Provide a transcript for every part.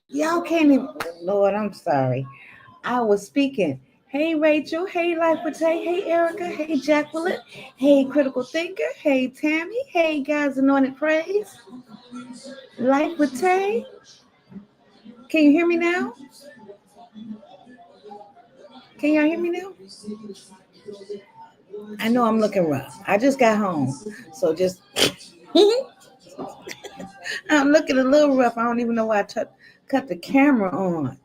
Y'all can't even. Lord, I'm sorry. I was speaking. Hey, Rachel. Hey, Life with Tay. Hey, Erica. Hey, Jacqueline. Hey, Critical Thinker. Hey, Tammy. Hey, guys, Anointed Praise. Life with Tay. Can you hear me now? Can y'all hear me now? I know I'm looking rough. I just got home. So just, I'm looking a little rough. I don't even know why cut the camera on.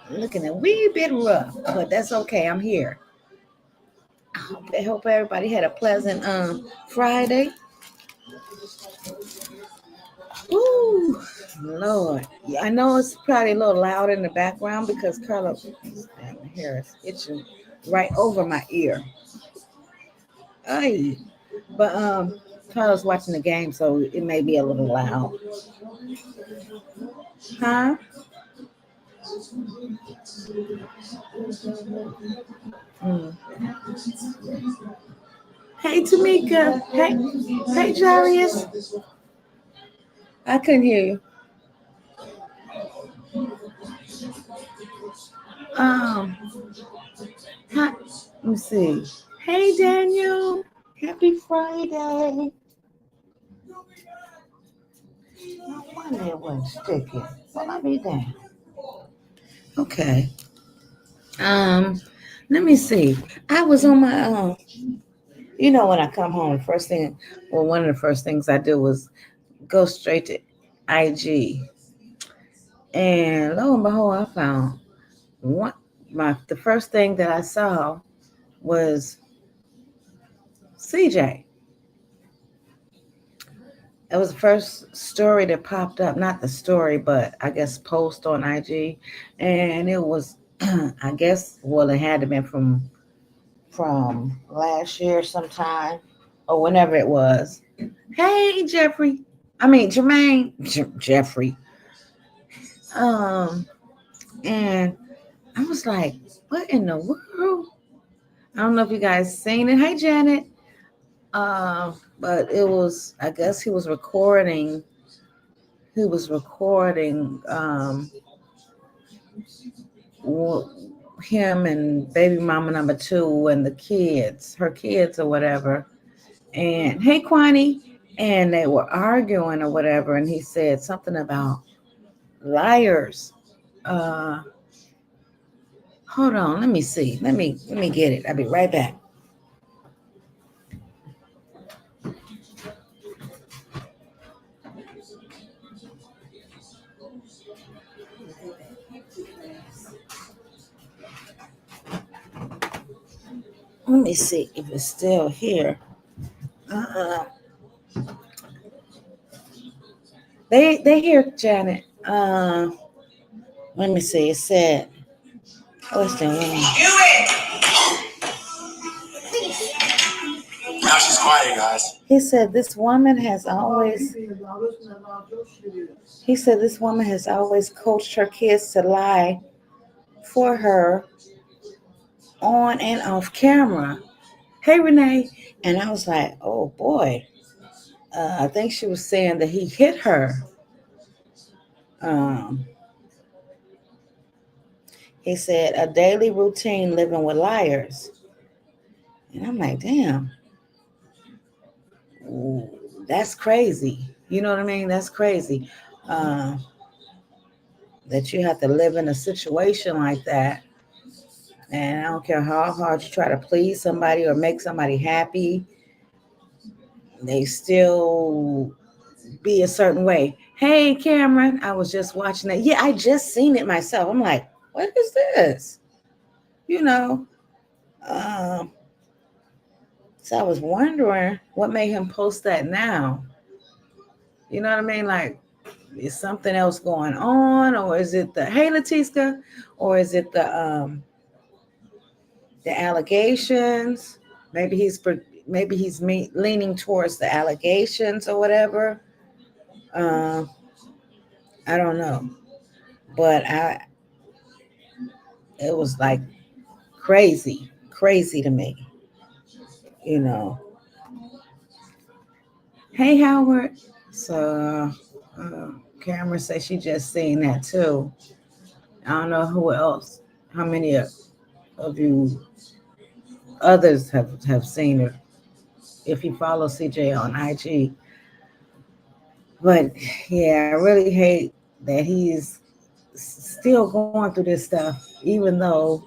I'm looking a wee bit rough, but that's okay. I'm here. I hope everybody had a pleasant Friday. Ooh, Lord. Yeah, I know it's probably a little loud in the background because Carla, damn, my hair is itching right over my ear. Ay. But Carla's watching the game, so it may be a little loud. Huh? Mm. Hey, Tamika. Hey, Jarius. I couldn't hear you. Um, hi, let me see. Hey, Daniel. Happy Friday. No wonder it wasn't sticking. Well, I'll be damned. Okay. Um, let me see. I was on my when I come home, one of the first things I do was go straight to IG, and lo and behold, I found one. The first thing that I saw was CJ. It was the first story that popped up, not the story, but I guess post on IG, and it was, I guess, well, it had to been from last year sometime or whenever it was. Hey, Jeffrey. I mean, Jermaine. Jeffrey. Um, and I was like, what in the world? I don't know if you guys seen it. Hey, Janet. But it was, I guess he was recording w- him and baby mama number two and the kids, her kids or whatever. And hey, Kwani. And they were arguing or whatever. And he said something about liars. Uh, Hold on. Let me see. Let me get it. I'll be right back. Let me see if it's still here. Uh, they here, Janet. Let me see. It said, what's the one? Now she's quiet, guys. He said this woman has always. He said this woman has always coached her kids to lie for her on and off camera. Hey, Renee. And I was like, oh boy. I think she was saying that he hit her. Um, he said a daily routine living with liars. And I'm like, damn, ooh, that's crazy. You know what I mean? That's crazy. Uh, that you have to live in a situation like that. And I don't care how hard you try to please somebody or make somebody happy, they still be a certain way. Hey, Cameron, I was just watching that. Yeah, I just seen it myself. I'm like, what is this? You know, um, so I was wondering what made him post that now. You know what I mean? Like, is something else going on, or is it the hey Latiska, or is it the allegations? Maybe he's leaning towards the allegations or whatever. Uh, I don't know, but it was like crazy to me. You know. Hey Howard. So, Cameron said she just seen that too. I don't know who else, how many of you others have seen it. If you follow CJ on IG, but yeah, I really hate that he's still going through this stuff, even though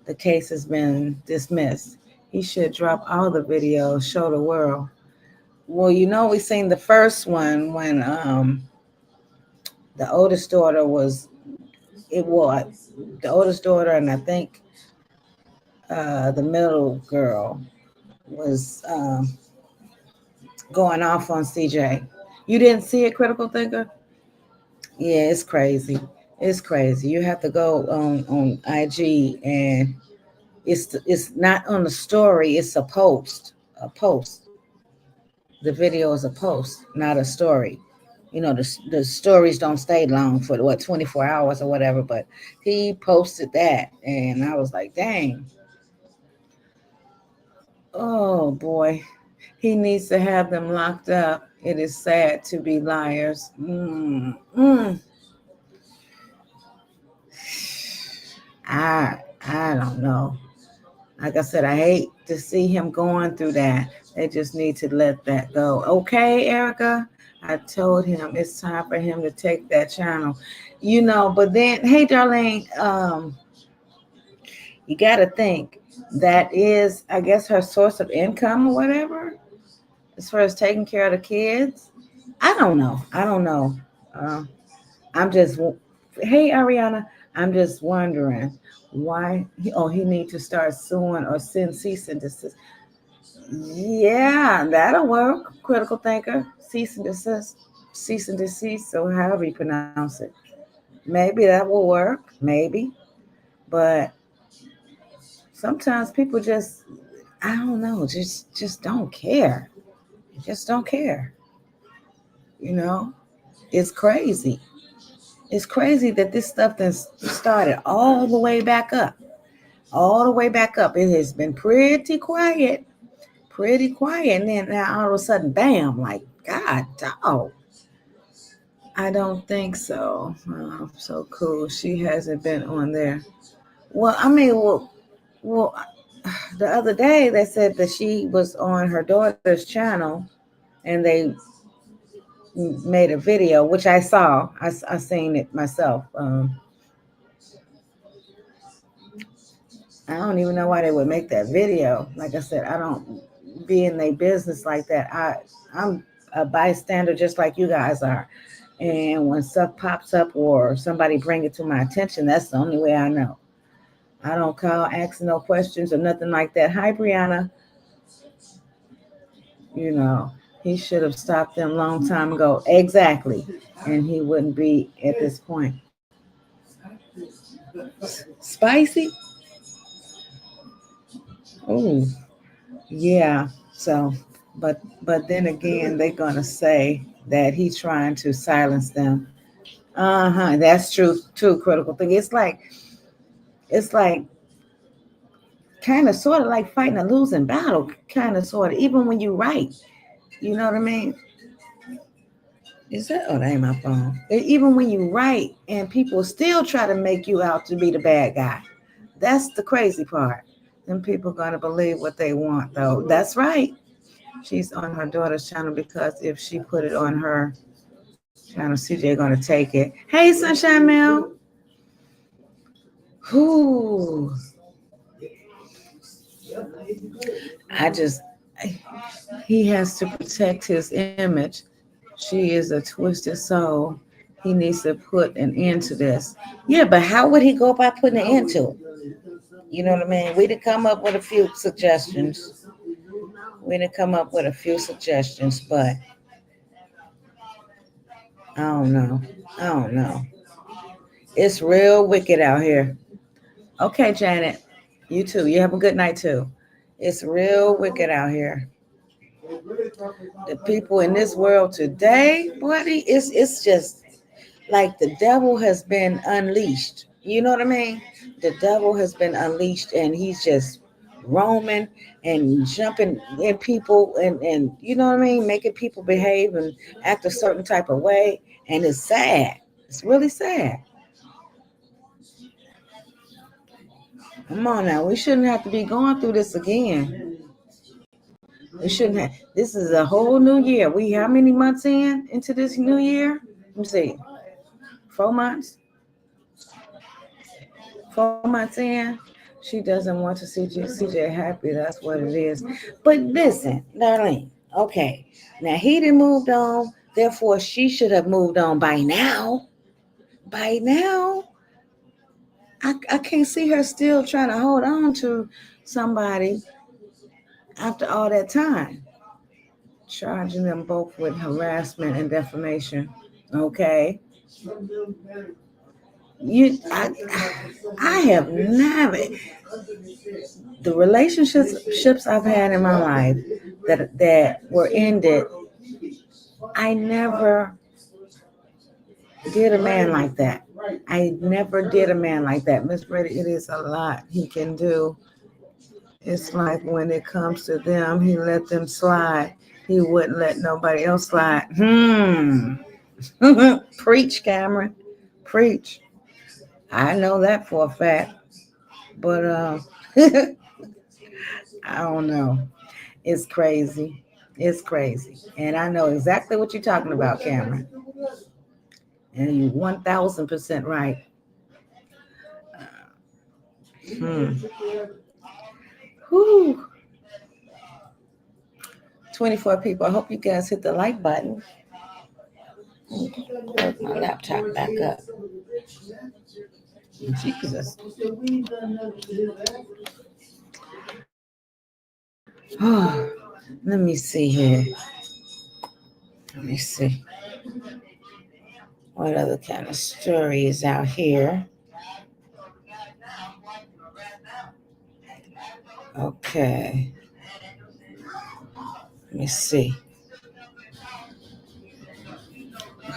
the case has been dismissed. He should drop all the videos, show the world. Well, we seen the first one when the oldest daughter was it was the oldest daughter, and I think the middle girl was going off on CJ. You didn't see it, Critical Thinker? Yeah, it's crazy. It's crazy. You have to go on IG, and it's not on the story. It's a post. A post. The video is a post, not a story. The stories don't stay long for 24 hours or whatever. But he posted that, and I was like, dang. Oh boy, he needs to have them locked up. It is sad to be liars. I don't know. Like I said, I hate to see him going through that. They just need to let that go. Okay, Erica? I told him it's time for him to take that channel. But then, hey, Darlene, you got to think that is, I guess, her source of income or whatever, as far as taking care of the kids. I don't know. I don't know. Uh, I'm just, hey, Ariana, I'm just wondering why. He need to start suing or send cease and desist. Yeah, that'll work. Critical thinker, cease and desist, or however you pronounce it. Maybe that will work. Maybe, but sometimes people just, I don't know, just don't care. Just don't care. You know, it's crazy. It's crazy that this stuff then started all the way back up. All the way back up. It has been pretty quiet. And then now all of a sudden, bam, like, God, dog. I don't think so. Oh, so cool. She hasn't been on there. Well, I mean, well, the other day they said that she was on her daughter's channel, and they made a video, which I saw. I seen it myself. I don't even know why they would make that video. Like I said, I don't be in their business like that. I'm a bystander just like you guys are. And when stuff pops up or somebody bring it to my attention, that's the only way I know. I don't call, ask no questions or nothing like that. Hi, Brianna. You know, he should have stopped them a long time ago. Exactly. And he wouldn't be at this point. Spicy? Oh, yeah. So, but then again, they're gonna say that he's trying to silence them. Uh-huh. That's true. True. Critical thing. It's like kind of sort of like fighting a losing battle. Kind of sort of. Even when you write, you know what I mean? Is that? Oh, that ain't my phone. Even when you write, and people still try to make you out to be the bad guy. That's the crazy part. Then people gonna believe what they want, though. That's right. She's on her daughter's channel because if she put it on her channel, CJ gonna take it. Hey, Sunshine Mel. Whoo. I just he has to protect his image. She is a twisted soul. He needs to put an end to this. Yeah, but how would he go about putting an end to it? You know what I mean? We did come up with a few suggestions. We did come up with a few suggestions, but I don't know. I don't know. It's real wicked out here. Okay, Janet. You too. You have a good night too. It's real wicked out here. The people in this world today, buddy, it's just like the devil has been unleashed. You know what I mean? The devil has been unleashed, and he's just roaming and jumping in people, and you know what I mean, making people behave and act a certain type of way. And it's sad. It's really sad. Come on now. We shouldn't have to be going through this again. We shouldn't have. This is a whole new year. We how many months into this new year? Let me see. 4 months. 4 months in. She doesn't want to see CJ happy. That's what it is. But listen, darling. Okay. Now he done moved on. Therefore, she should have moved on by now. By now. I can't see her still trying to hold on to somebody after all that time. Charging them both with harassment and defamation. Okay. I have never, the relationships I've had in my life that were ended, I never did a man like that. I never did a man like that. Miss Brady, it is a lot he can do. It's like when it comes to them, he let them slide. He wouldn't let nobody else slide. Preach, Cameron. Preach. I know that for a fact. But I don't know. It's crazy. It's crazy. And I know exactly what you're talking about, Cameron. And you 1000% right. Whew. 24 people. I hope you guys hit the like button. Put my laptop back up. Jesus. Oh, let me see here. Let me see. What other kind of story is out here? Okay. Let me see.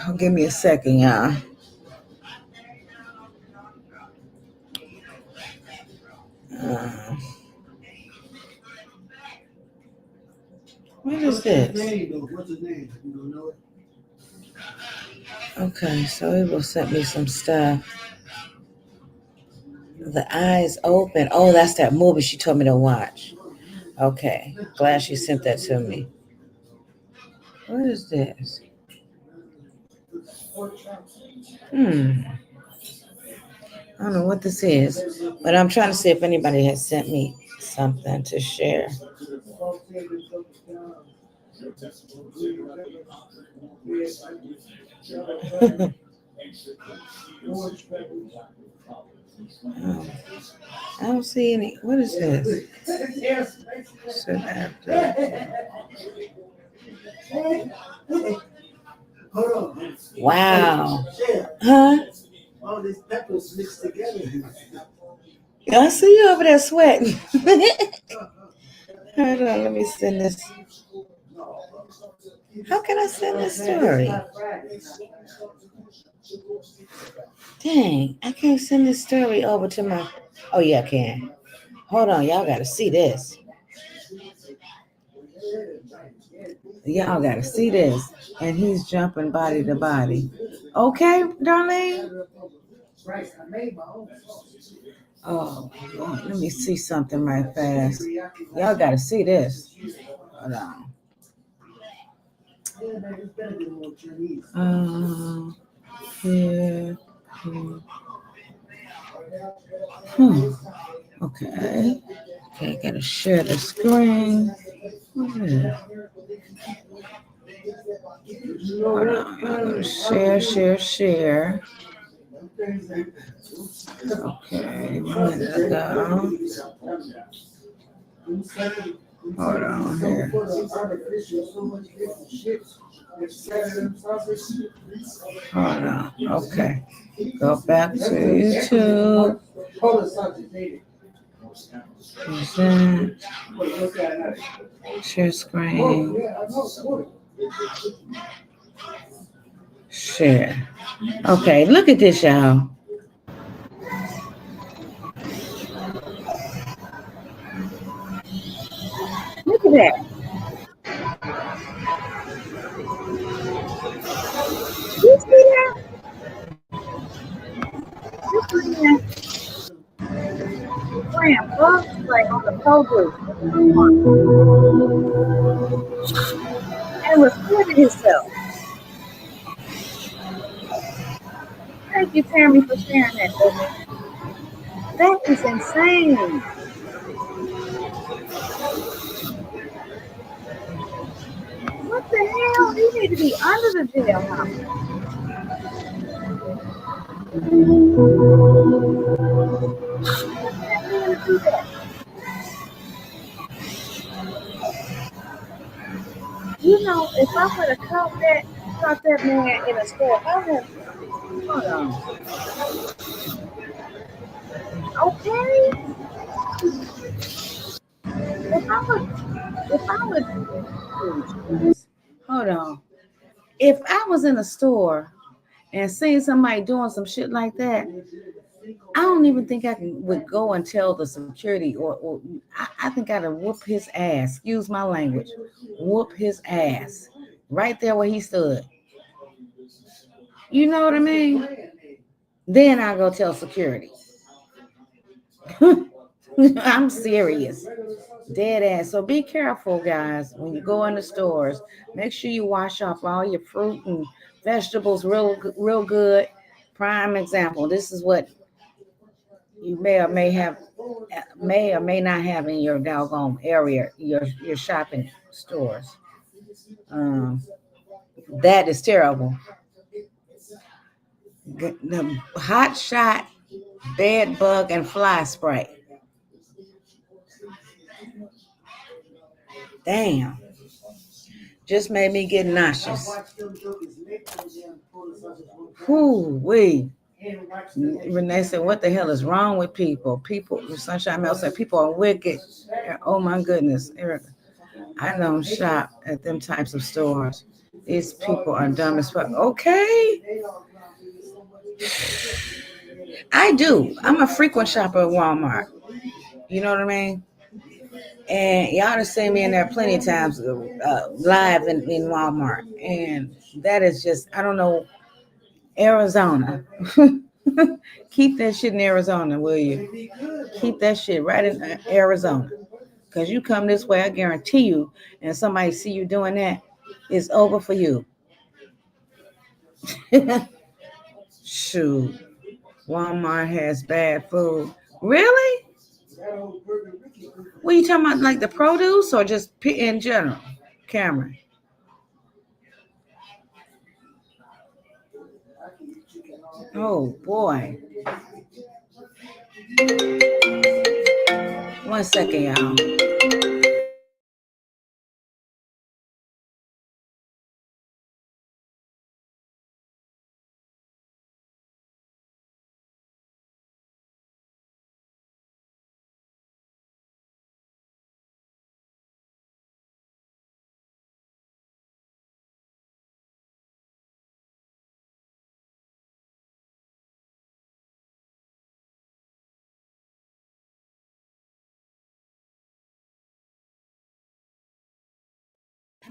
Oh, give me a second, y'all. What is this? Okay, so it will send me some stuff. The Eyes Open. Oh, that's that movie she told me to watch. Okay, glad she sent that to me. What is this? I don't know what this is, but I'm trying to see if anybody has sent me something to share. I don't see any. What is this? Wow. Huh? All these peppers mixed together. I see you over there sweating. Hold on, let me send this. How can I send this story? Dang, I can't send this story over to my. Oh, yeah, I can. Hold on, y'all got to see this. Y'all got to see this. And he's jumping body to body. Okay, darling? Oh, Lord, let me see something right fast. Y'all got to see this. Hold on. Here. Okay. Okay, gotta share the screen. Hold on. Share. Okay, where did I go? Hold on here. Hold on. Okay. Go back to YouTube. Present. Share screen. Share. Okay, look at this, y'all. Look at that. You see Spraying bug spray on the produce and recorded himself. Thank you, Tammy, for sharing that, baby. That is insane. What the hell? He need to be under the jailhouse. That man to do that. You know, if I would have caught that man in a store, I would have. Hold on. Okay. If I would, hold on. If I was in a store and seeing somebody doing some shit like that, I don't even think would go and tell the security, or I think I'd whoop his ass. Excuse my language. Whoop his ass right there where he stood. You know what I mean? Then I go tell security. I'm serious. Dead ass. So be careful, guys, when you go in the stores. Make sure you wash off all your fruit and vegetables real good. Prime example. This is what you may or may not have in your doggone area, your shopping stores. Um, that is terrible. The hot shot bed bug and fly spray. Damn. Just made me get nauseous. Whoo wee. Renee said, "What the hell is wrong with people? People." Sunshine Mel said, "People are wicked." Oh my goodness, Erica. I don't shop at them types of stores. These people are dumb as fuck. Okay, I do. I'm a frequent shopper at Walmart. You know what I mean? And y'all have seen me in there plenty of times live in Walmart. And that is just, I don't know, Arizona. Keep that shit in Arizona, will you? Keep that shit right in Arizona. Because you come this way, I guarantee you, and somebody see you doing that, it's over for you. Shoot. Walmart has bad food. Really? What are you talking about, like the produce or just in general? Cameron. Oh boy. 1 second, y'all.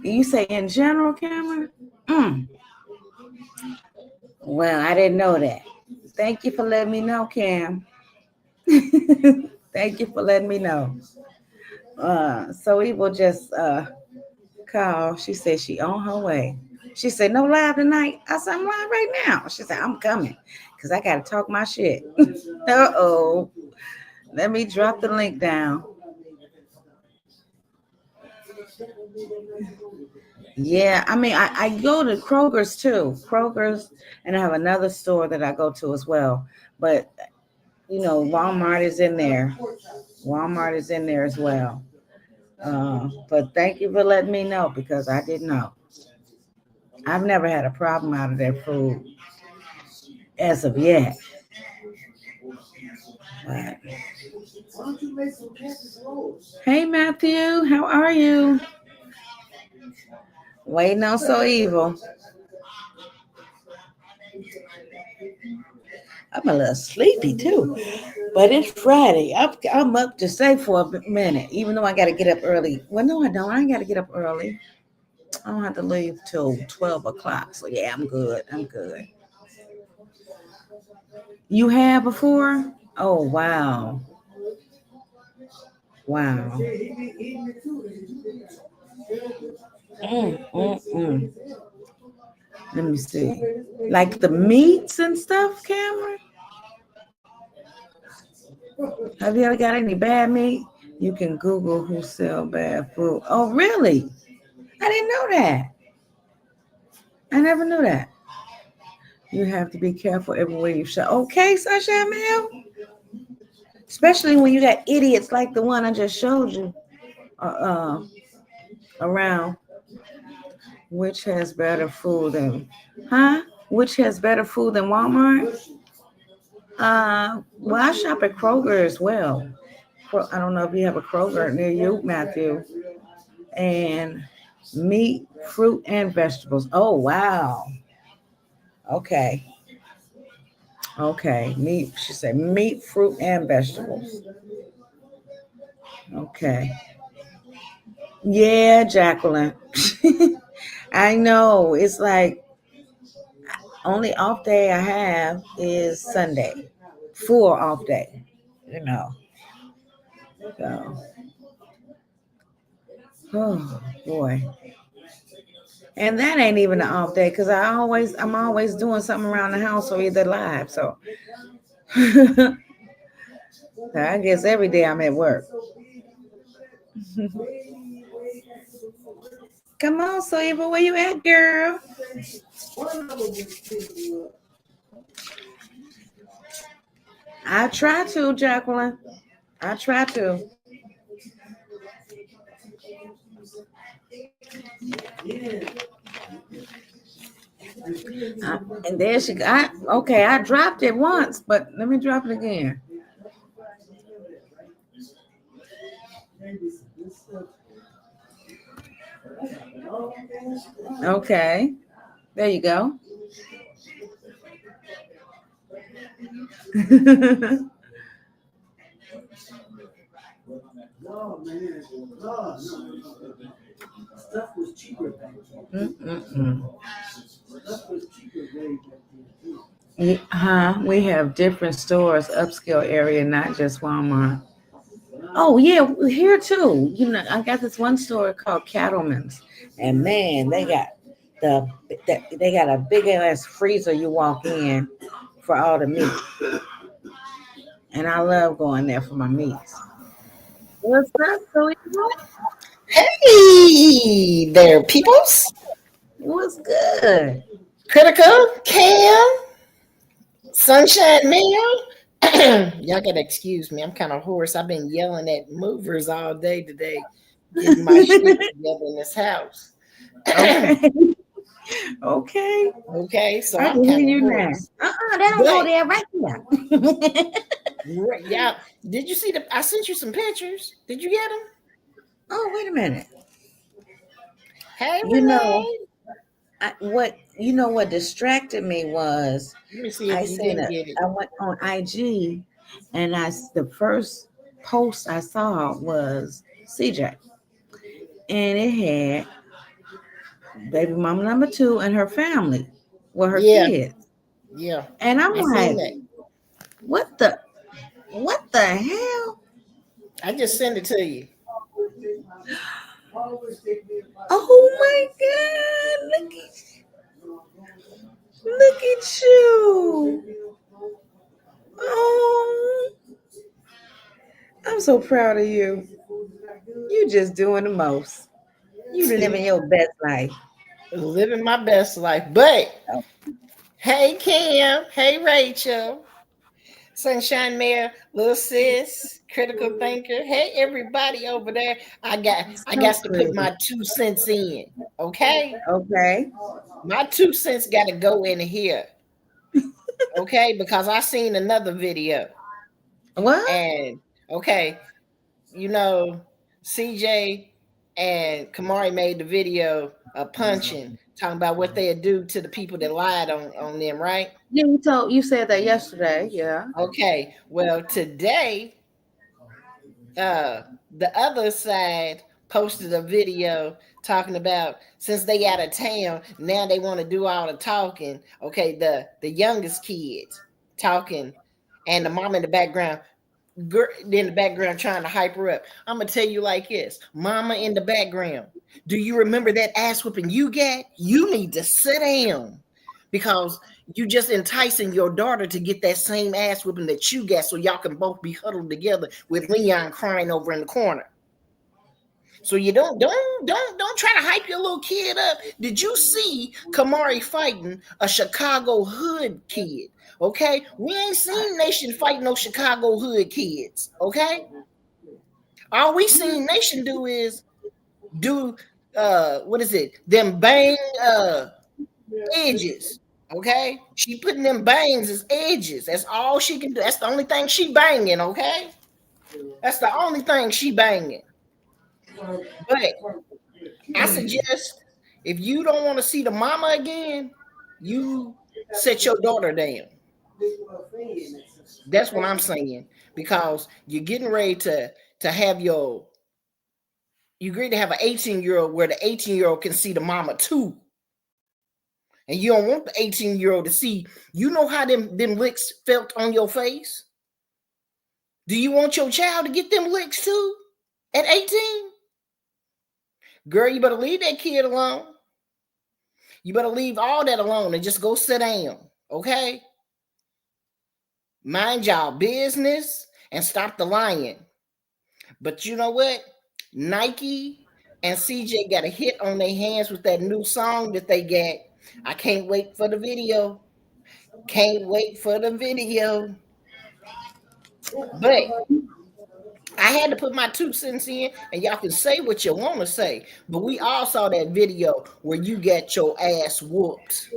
You say in general, Cameron? Mm. Well, I didn't know that. Thank you for letting me know, Cam. Thank you for letting me know. So we will just call. She said she on her way. She said, "No live tonight." I said, "I'm live right now." She said, "I'm coming because I got to talk my shit." Uh-oh. Let me drop the link down. Yeah, I mean, I go to Kroger's too. Kroger's, and I have another store that I go to as well. But, Walmart is in there. Walmart is in there as well. But thank you for letting me know because I didn't know. I've never had a problem out of their food as of yet. But, hey, Matthew, how are you? Waiting on so evil. I'm a little sleepy too, but it's Friday. I'm up to stay for a minute, even though I got to get up early. Well, no, I don't. I ain't got to get up early. I don't have to leave till 12 o'clock. So, yeah, I'm good. I'm good. You have before? Oh wow. Wow. Mm. Let me see. Like the meats and stuff, Cameron? Have you ever got any bad meat? You can Google who sell bad food. Oh, really? I didn't know that. I never knew that. You have to be careful everywhere you shop. Okay, Sunshine Mail. Especially when you got idiots like the one I just showed you around. Which has better food than, huh? Which has better food than Walmart? Well, I shop at Kroger as well. I don't know if you have a Kroger near you, Matthew. And meat, fruit, and vegetables. Oh, wow. Okay. Okay. Meat, she said meat, fruit, and vegetables. Okay. Yeah, Jacqueline. I know. It's like only off day I have is Sunday. Full off day. You know. So, oh boy. And that ain't even an off day because I'm always doing something around the house or either live. So I guess every day I'm at work. Come on, Silva, where you at, girl? I try to, Jacqueline. I try to. And there she got. Okay, I dropped it once, but let me drop it again. Okay, there you go. Mm-mm-mm. Huh? We have different stores, upscale area, not just Walmart. Oh yeah, here too. You know, I got this one store called Cattleman's, and man, the, they got a big ass freezer you walk in for all the meat, and I love going there for my meats. What's up, Selena? Hey there, peoples. What's good? Critical, Cam, Sunshine Mail. Y'all gotta excuse me. I'm kind of hoarse. I've been yelling at movers all day today, getting my shit together in this house. Okay, okay. Okay, so I I'm can hear kind of you now. hoarse. They don't go But there right now. y'all, did you see the? I sent you some pictures. Did you get them? Oh, wait a minute. Hey, You know, Renee. what distracted me was Let me see if you didn't get it. I went on IG and the first post I saw was CJ and it had baby mama number two and her family, well her Yeah, kids, yeah. and I'm I seen like, that. what the what the hell? I just sent it to you. Oh my god! Look at you! Oh, I'm so proud of you. You just doing the most. You living your best life. Living my best life. But hey, Cam. Hey, Rachel. Sunshine Mayor, little sis, critical thinker. Hey, everybody over there. I So got to put pretty. my 2 cents in. Okay, Okay. my 2 cents got to go in here. Okay, because I seen another video What? and okay, you know, CJ and Kamari made the video of punching, talking about what they'd do to the people that lied on them, right? Yeah, you said that yesterday. Yeah. Okay, well, today, the other side posted a video talking about since they out of town, now they want to do all the talking. Okay, the youngest kids talking and the mom in the background, girl in the background trying to hype her up. I'm gonna tell you like this, mama in the background. Do you remember that ass whooping you got? You need to sit down because you just enticing your daughter to get that same ass whooping that you got, so y'all can both be huddled together with Leon crying over in the corner. So you don't try to hype your little kid up. Did you see Kamari fighting a Chicago hood kid? Okay, we ain't seen Nation fight no Chicago hood kids. Okay, all we seen Nation do is do what is it? Them bang edges. Okay, she putting them bangs as edges. That's all she can do. That's the only thing she banging. Okay, that's the only thing she banging. But I suggest if you don't want to see the mama again, you set your daughter down. That's what I'm saying, because you're getting ready to have your you agree to have an 18-year-old where the 18-year-old can see the mama too. And you don't want the 18-year-old to see, you know how them licks felt on your face? Do you want your child to get them licks too at 18? Girl, you better leave that kid alone. You better leave all that alone and just go sit down, okay? Mind y'all business and stop the lying. But you know what? Nike and CJ got a hit on their hands with that new song that they got. I can't wait for the video. Can't wait for the video. But I had to put my 2 cents in, and y'all can say what you want to say. But we all saw that video where you got your ass whooped.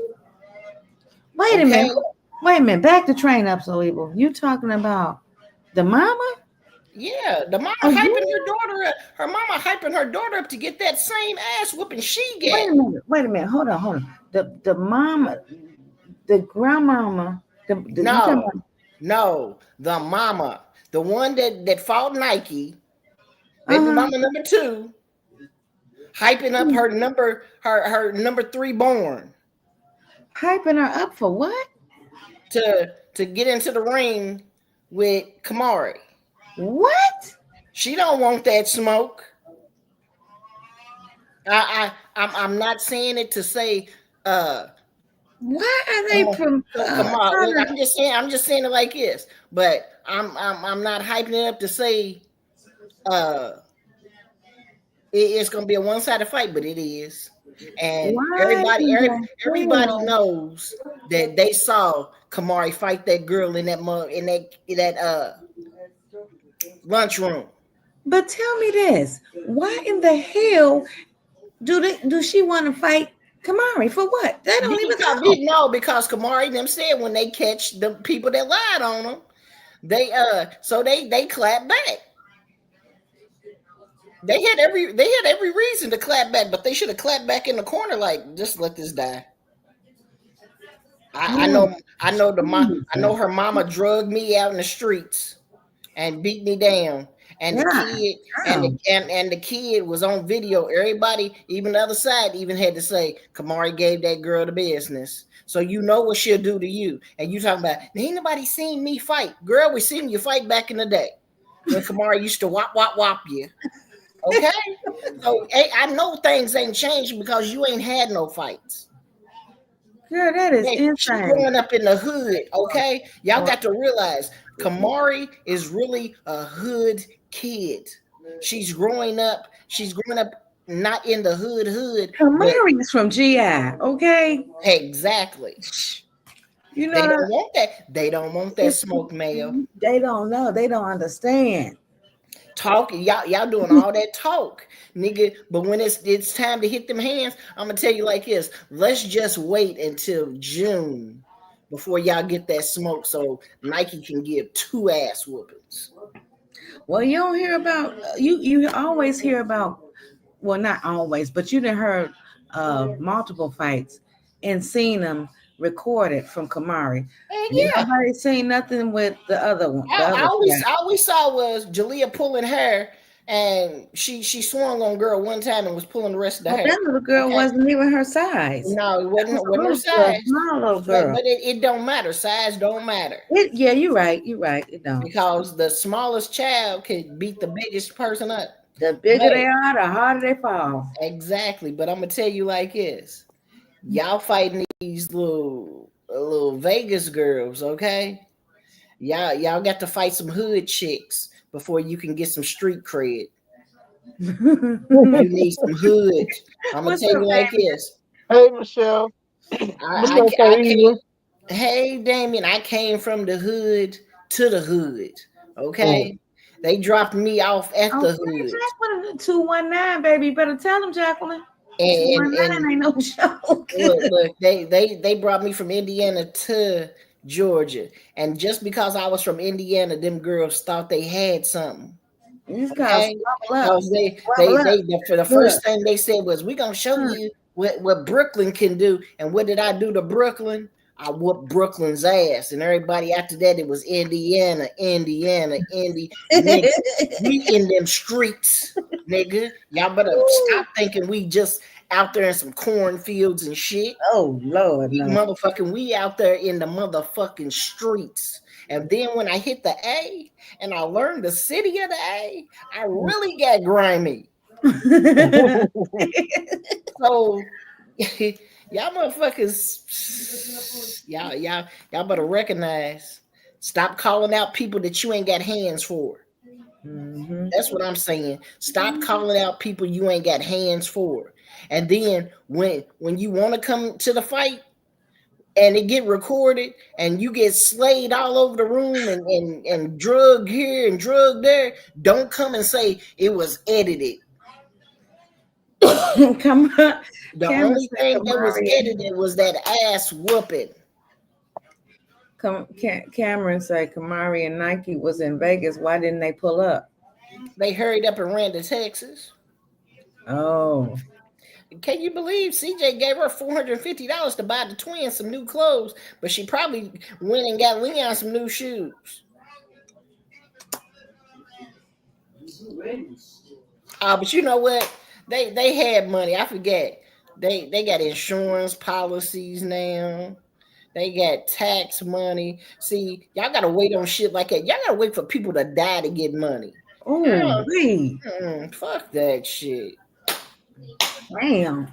Wait a minute. Wait a minute. Back to Train Up So Evil. You talking about the mama? Yeah, the mama hyping her daughter up. Her mama hyping her daughter up to get that same ass whooping she get. Wait a minute. Hold on. The mama, the grandmama. No, the mama, the one that fought Nike, baby mama number 2, hyping up her number 3 born. Hyping her up for what? To get into the ring with Kamari. What? She don't want that smoke. I'm not saying it to say why are they from Kamari? I'm just saying it like this. But I'm not hyping it up to say it's gonna be a one-sided fight, but it is. And everybody knows that they saw Kamari fight that girl in that lunchroom. But tell me this: why in the hell do she want to fight Kamari for what? They don't even know. No, because Kamari and them said when they catch the people that lied on them, they clap back. They had every reason to clap back, but they should have clapped back in the corner, like, just let this die. I know her mama drugged me out in the streets and beat me down. And the kid was on video. Everybody, even the other side, even had to say Kamari gave that girl the business. So you know what she'll do to you. And you talking about, ain't nobody seen me fight. Girl, we seen you fight back in the day when Kamari used to whop you. Okay? So I know things ain't changed because you ain't had no fights. Girl, that is insane. She's growing up in the hood, okay? Y'all got to realize Kamari is really a hood kid. She's growing up not in the hood. Kamari is from GI, okay? Exactly. You know, they don't want that. They don't want that smoke, Mayo. They don't know. They don't understand. Talking, y'all doing all that talk, nigga. But when it's time to hit them hands, I'm gonna tell you like this: let's just wait until June before y'all get that smoke, so Nike can give 2 ass whoopings. Well, you don't hear about you always hear about, well, not always, but you done heard multiple fights and seen them recorded from Kamari. Yeah, nobody's seen nothing with the other one. All we saw was Jalea pulling hair and she swung on girl one time and was pulling the rest of the But hair. that little girl Okay, wasn't even her size. no, it That was a wasn't her little girl, size, small little but girl. it don't matter. Size don't matter Yeah, you're right. You're right. It don't. because the smallest child could beat the biggest person up. The bigger But they are, the harder they fall. exactly, but I'm gonna tell you like this: y'all fighting these little Vegas girls, okay? Y'all got to fight some hood chicks before you can get some street cred. You need some hood. I'm gonna What's tell up, you like this. Hey, Michelle. What's I, up, I, so I came. easy? Hey, Damien, I came from the hood to the hood. Mm. Okay, they dropped me off at the okay, hood, Jacqueline, 219, baby. You better tell them, Jacqueline. and 219 ain't no joke. look, they brought me from Indiana to Georgia, and just because I was from Indiana, them girls thought they had something. It's called Okay, squabble up. because Squabble up. for the Look, first thing they said was, "We gonna show look. you what Brooklyn can do." And what did I do to Brooklyn? I whooped Brooklyn's ass, and everybody after that it was Indiana, Indiana, nigga. We in them streets, nigga. Y'all better Ooh. stop thinking we just out there in some cornfields and shit. Oh Lord, We no. motherfucking we out there in the motherfucking streets. And then when I hit the A and I learned the city of the A, I really got grimy. So y'all motherfuckers, y'all better recognize. Stop calling out people that you ain't got hands for. Mhm. That's what I'm saying. Stop calling out people you ain't got hands for. And then when you want to come to the fight, and it get recorded and you get slayed all over the room and drug here and drug there, don't come and say it was edited. Come on. The Cameron only said thing that was Kamari. edited was that ass whooping. Cameron said Kamari and Nike was in Vegas. Why didn't they pull up? They hurried up and ran to Texas. Oh. Can you believe CJ gave her $450 to buy the twins some new clothes, but she probably went and got Leon some new shoes. But you know what? They had money. I forget. They got insurance policies now. They got tax money. See, y'all gotta wait on shit like that. Y'all gotta wait for people to die to get money. Oh, wait. Fuck that shit. Damn.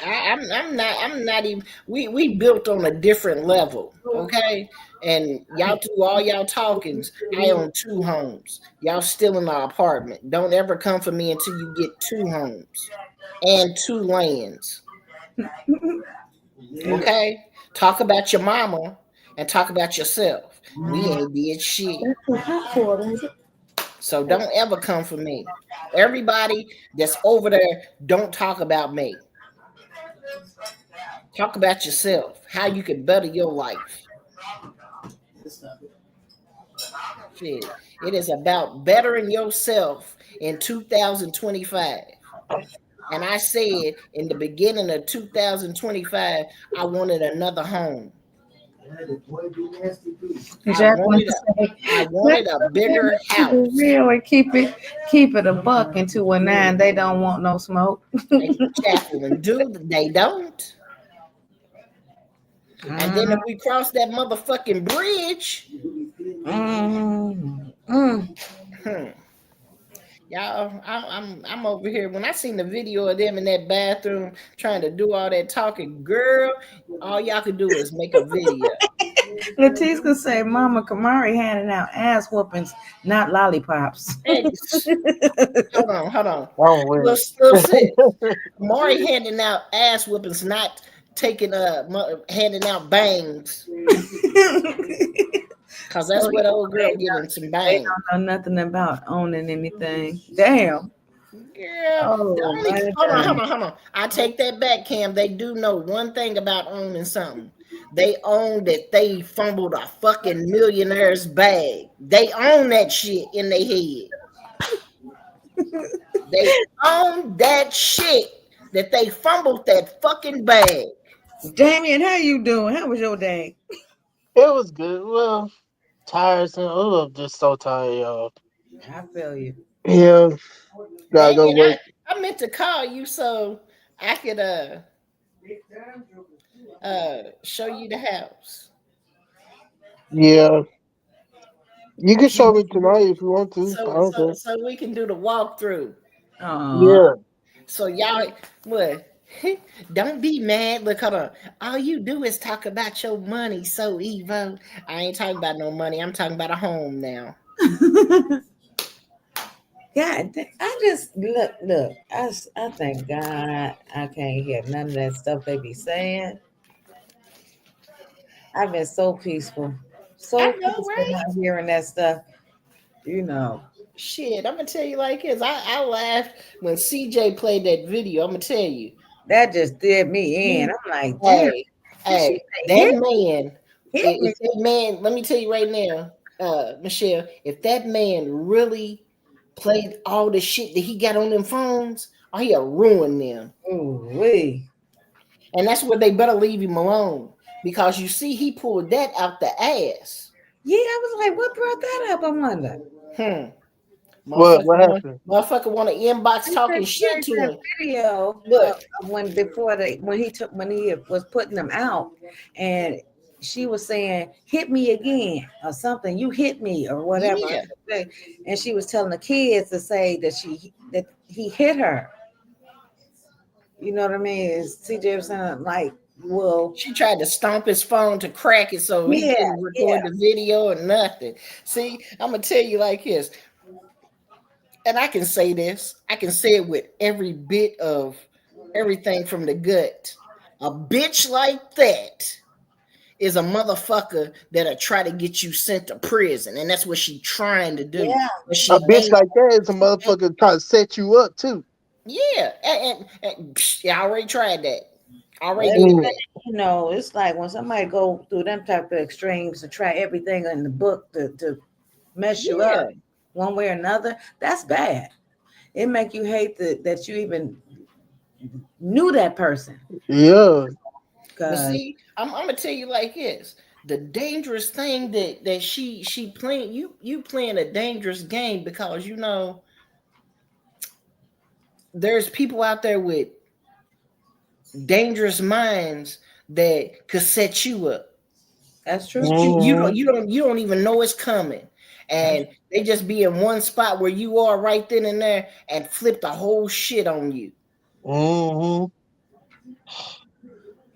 I'm not even. We built on a different level, okay? And y'all do all y'all talkings. I own 2 homes. Y'all still in the apartment. Don't ever come for me until you get 2 homes and 2 lands, okay? Talk about your mama and talk about yourself. We ain't did shit. That's too hot for it, is it? So don't ever come for me. Everybody that's over there, don't talk about me. Talk about yourself, how you can better your life. Shit. It is about bettering yourself in 2025. And I said in the beginning of 2025, I wanted another home. I Jacqueline wanted say, I wanted a bigger keep it house. real and keep it a buck and 219. They don't want no smoke. Hey, Jacqueline, dude, they don't. And then if we cross that motherfucking bridge, Mm, mm. hmm, y'all, I'm over here. When I seen the video of them in that bathroom trying to do all that talking, girl, all y'all could do is make a video. Leticia say, Mama Kamari handing out ass whoopings, not lollipops. Hey, hold on. I'm weird. Little sis, Maury handing out ass whippings, not taking handing out bangs, cause that's what old girl getting some They bangs. don't know nothing about owning anything. Damn. Girl, the Oh only my God. hold on. I take that back, Cam. They do know one thing about owning something. They own that they fumbled a fucking millionaire's bag. They own that shit in their head. They own that shit that they fumbled that fucking bag. Damien, how you doing? How was your day? It was good. Well, tiresome. Oh, I'm just so tired, y'all. I feel you. Yeah, gotta Dang go it, work. I meant to call you so I could show you the house. Yeah, you can show me tonight if you want to. I don't care. So we can do the walkthrough. Oh, Yeah. So y'all what? Don't be mad. Look, hold on. All you do is talk about your money, so evil. I ain't talking about no money. I'm talking about a home now. God, I just look. I thank God I can't hear none of that stuff they be saying. I've been so I know, peaceful right? not hearing that stuff. You know, Shit, I'm gonna tell you like this. I laughed when CJ played that video. I'm gonna tell you. that just did me in. He, I'm like, damn. hey, Did she hey, say that man. hit me? If that man, let me tell you right now, Michelle, if that man really played all the shit that he got on them phones, oh, he'll ruin them. Ooh wee. And that's where they better leave him alone. Because you see, he pulled that out the ass. Yeah, I was like, what brought that up? I wonder. Hmm. What? Motherfucker What want happened? motherfucker want to inbox He said talking he shit played to that him. video Look, of when he was putting them out, and she was saying, "Hit me again" or something. You hit me or whatever, yeah. and she was telling the kids to say that he hit her. You know what I mean? CJ was saying like, well, She tried to stomp his phone to crack it so he yeah, couldn't yeah, record the video or nothing. See, I'm gonna tell you like this, and I can say this, I can say it with every bit of everything from the gut. A bitch like that is a motherfucker that'll try to get you sent to prison, and that's what she trying to do. yeah. But A she bitch ain't. like that is a motherfucker trying to set you up too. Yeah, and psh, yeah, I already tried that. I already did Mm. Everything, that. it's like when somebody go through them type of extremes to try everything in the book to mess you up Yeah. one way or another, that's bad. It make you hate that you even knew that person. Yeah. But Cause see, I'm gonna tell you like this: the dangerous thing that she playing, you playing a dangerous game because you know there's people out there with dangerous minds that could set you up. that's true. Hmm. You don't even know it's coming, That's, and they just be in one spot where you are right then and there and flip the whole shit on you. Hmm.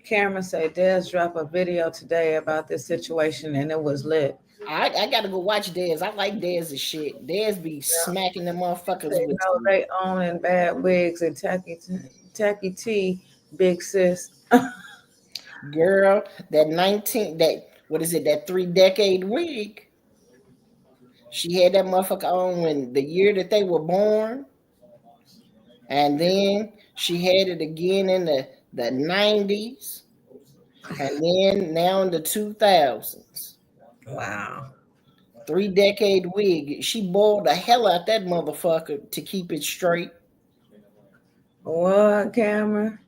Cameron said Des dropped a video today about this situation and it was lit. I gotta go watch Dez. I like Dez's shit. Dez be smacking them They motherfuckers with know some they own in bad wigs and tacky tea, big sis. girl. That 19, that what is it? That 3 decade wig. She had that motherfucker on when the year that they were born, and then she had it again in the 90s, and then now in the 2000s. Wow. 3 decade wig. She boiled the hell out that motherfucker to keep it straight. What, Cameron?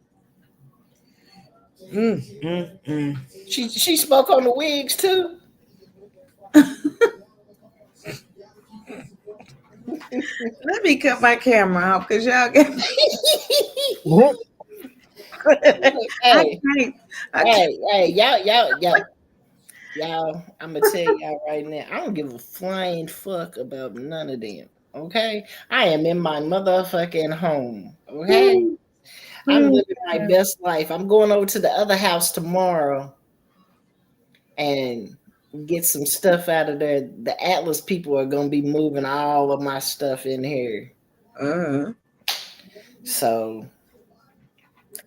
Mm. She spoke on the wigs too. Let me cut my camera off because y'all get. I Hey, can't. I can't. hey, y'all. I'm gonna tell y'all right now. I don't give a flying fuck about none of them. Okay, I am in my motherfucking home. Okay, I'm living my best life. I'm going over to the other house tomorrow and get some stuff out of there. The Atlas people are gonna be moving all of my stuff in here. Uh, So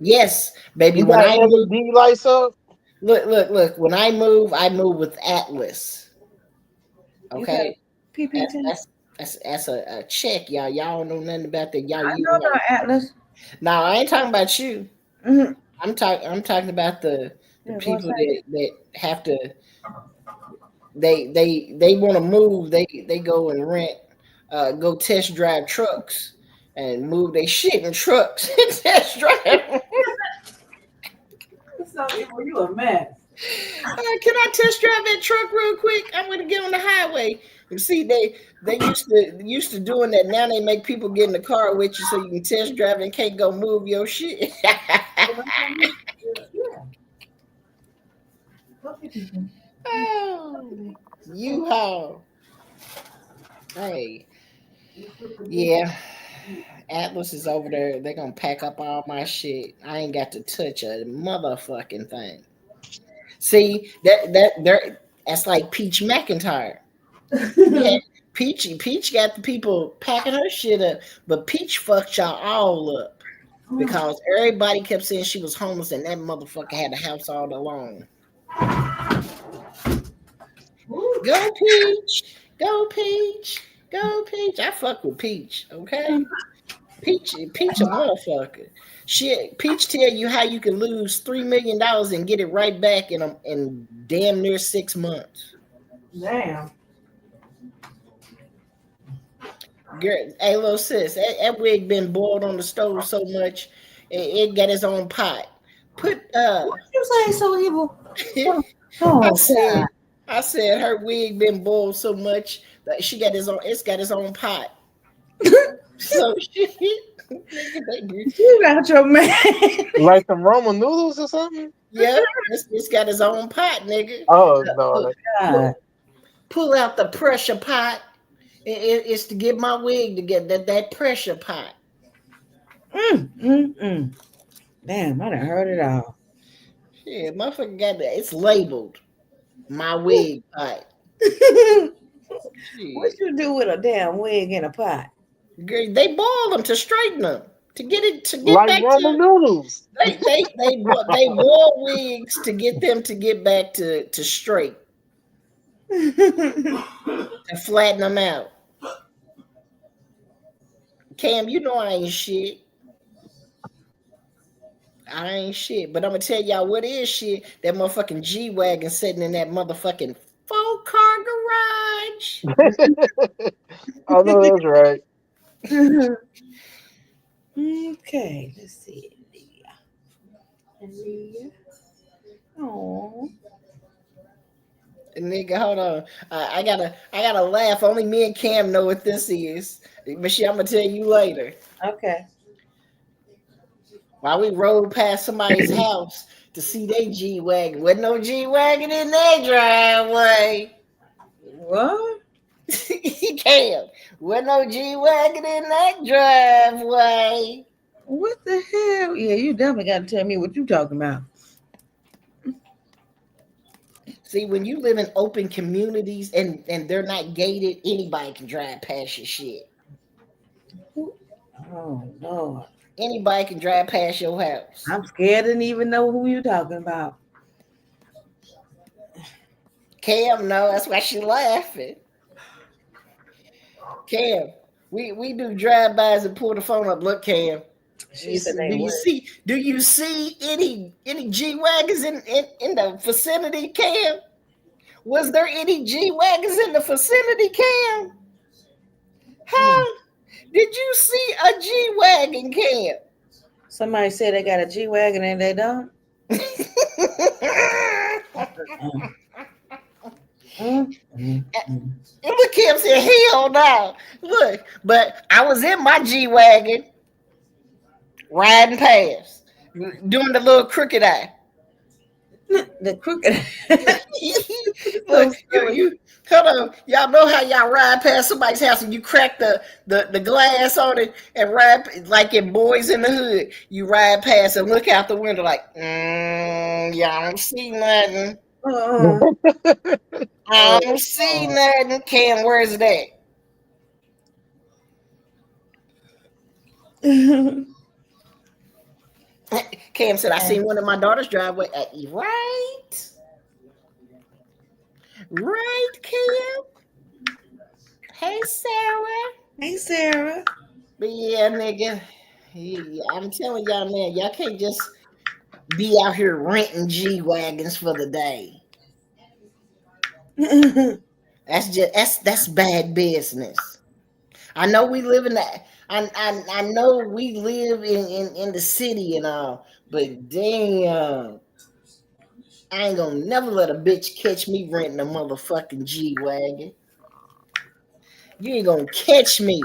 yes, baby. You When got I move, LED lights up? look. When I move with Atlas. you got Okay, that's PPT? that's that's a check, y'all. Y'all don't know nothing about that. Y'all I know using about Atlas. now. I ain't talking about you. Mm-hmm. I'm talking about the Yeah, go people say. that have to they want to move. They go and rent, go test drive trucks and move their shit in trucks and test drive. So evil, you a mess. Can I test drive that truck real quick? I'm gonna get on the highway. See, they used to doing that. Now they make people get in the car with you so you can test drive and can't go move your shit. Yeah. Okay, people. Oh, U-Haul. Hey, yeah. Atlas is over there. They're gonna pack up all my shit. I ain't got to touch a motherfucking thing. See that's like Peach McIntyre. Yeah, Peach got the people packing her shit up, but Peach fucked y'all all up because everybody kept saying she was homeless and that motherfucker had the house all alone. Go Peach, go Peach, go Peach. I fuck with Peach, okay? Peach a motherfucker. Shit, Peach tell you how you can lose $3 million and get it right back in damn near 6 months. Damn. Girl, hey little sis, that wig been boiled on the stove so much, it got its own pot. Put What you say so evil? I Oh said God. I said her wig been boiled so much that it's got its own pot. So she nigga, You got your man. Like some Roman noodles or something? yep, it's got its own pot, nigga. Oh Pull, no. God. pull out the pressure pot. It's to get my wig to get that pressure pot. Mm. Damn, I done heard it all. Yeah, motherfucker got that. It's labeled my wig pot. What Shit. you do with a damn wig in a pot? Girl, they boil them to straighten them to get it to get Like back Roman to noodles. they boil wigs to get them to get back to straight to flatten them out. Cam, you know I ain't shit. I ain't shit, but I'm gonna tell y'all what is shit. That motherfucking G wagon sitting in that motherfucking 4-car garage. I know that's right. Okay, let's see. Leah. Oh. Nigga, hold on. I gotta laugh. Only me and Cam know what this is. But shit, I'm gonna tell you later. Okay. While we rode past somebody's house to see their G wagon, wasn't no G wagon in their driveway. What? Cam, wasn't no G wagon in that driveway. What the hell? Yeah, you definitely got to tell me what you talking about. See, when you live in open communities and they're not gated, anybody can drive past your shit. Oh Lord, Anybody can drive past your house. I'm scared and even know who you talking about. Cam, no, that's why she laughing. Cam, we do drive-bys and pull the phone up. Look, Cam, She said they do you would. see any G wagons in the vicinity, Cam? Was there any G wagons in the vicinity, Cam? Hmm. Huh? Did you see a G wagon, Cam? Somebody said they got a G wagon and they don't. Mm, mm, mm. And look, Cam said, "Hell no!" Look, but I was in my G wagon riding past, doing the little crooked eye. The crooked. Look, So you hold on. Y'all know how y'all ride past somebody's house and you crack the glass on it and ride like in Boys in the Hood. You ride past and look out the window like, y'all don't see nothing. uh, I don't see nothing. Cam, where's that? Cam said, I seen one in my daughter's driveway. Right? Right, Cam? Hey, Sarah. Hey Sarah. But yeah, nigga, I'm telling y'all, man, y'all can't just be out here renting G wagons for the day. That's bad business. I know we live in that. I know we live in the city and all, but damn, I ain't gonna never let a bitch catch me renting a motherfucking G wagon. You ain't gonna catch me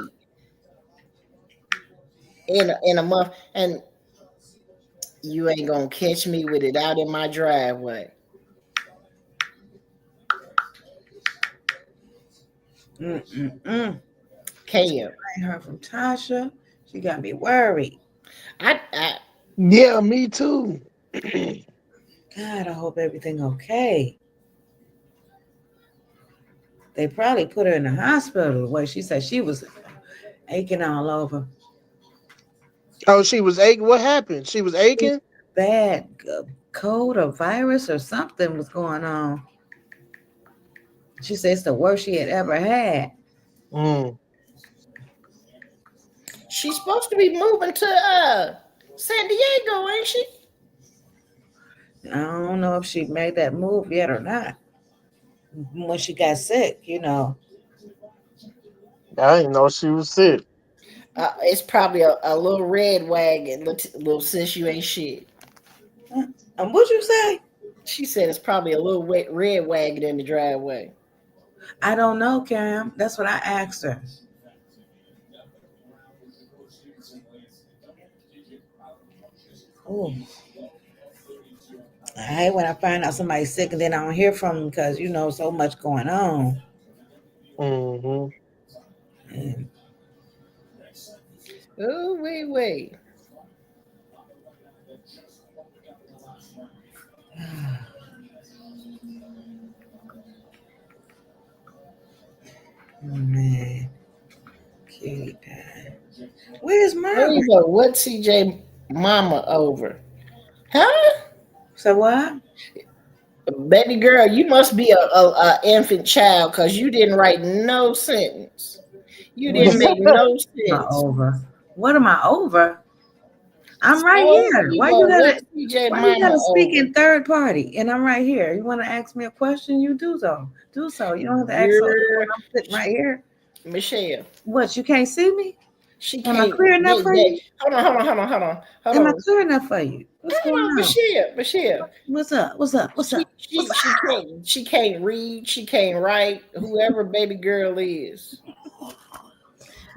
in a month, and you ain't gonna catch me with it out in my driveway. Mm-mm-mm. Cam, I heard from Tasha. She got me worried. I Yeah, me too. God, I hope everything okay. They probably put her in the hospital the way she said she was aching all over. Oh, she was aching. What happened? She was aching. Bad cold or virus or something was going on. She said it's the worst she had ever had. Mm. she's supposed to be moving to San Diego, ain't she? I don't know if she made that move yet or not. When she got sick, I didn't know she was sick. It's probably a little red wagon, little sis. You ain't shit. What'd you say? She said it's probably a little wet red wagon in the driveway. I don't know, Cam. That's what I asked her. Oh, I hate when I find out somebody's sick and then I don't hear from them because so much going on. Mm-hmm. And, Oh, wait. oh man, kitty pie. Where's There you Margaret? go. What CJ mama over? Huh? So what? Baby girl, you must be a infant child because you didn't write no sentence. You What didn't am make no I sense. over? What am I over? I'm right So here. you Why go, you what gotta CJ why you mama gotta speak over? in third party? And I'm right here. You wanna ask me a question? You do so. Do so. You don't have to ask so when Girl, I'm sitting right here. Michelle. What, you can't see me? She Am I can't. clear enough for you? Hold Am I on. clear enough for you? What's going on? Michelle. What's up? What's up? What's up? What's up? She can't read. She can't write. Whoever baby girl is,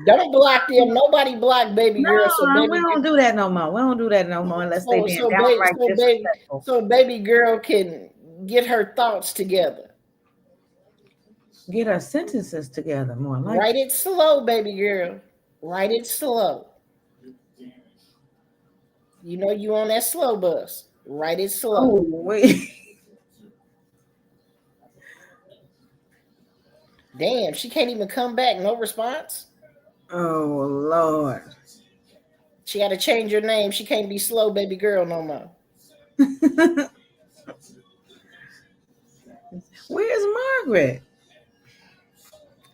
don't block them. Nobody block baby girl. No, we don't do that no more. We don't do that no more unless they being downright disrespectful. So baby girl can get her thoughts together. Get our sentences together more like. Write it slow, baby girl. Write it slow. You know you on that slow bus. Write it Oh slow. wait. Damn, she can't even come back. No response. Oh Lord. She got to change her name. She can't be slow, baby girl, no more. Where's Margaret?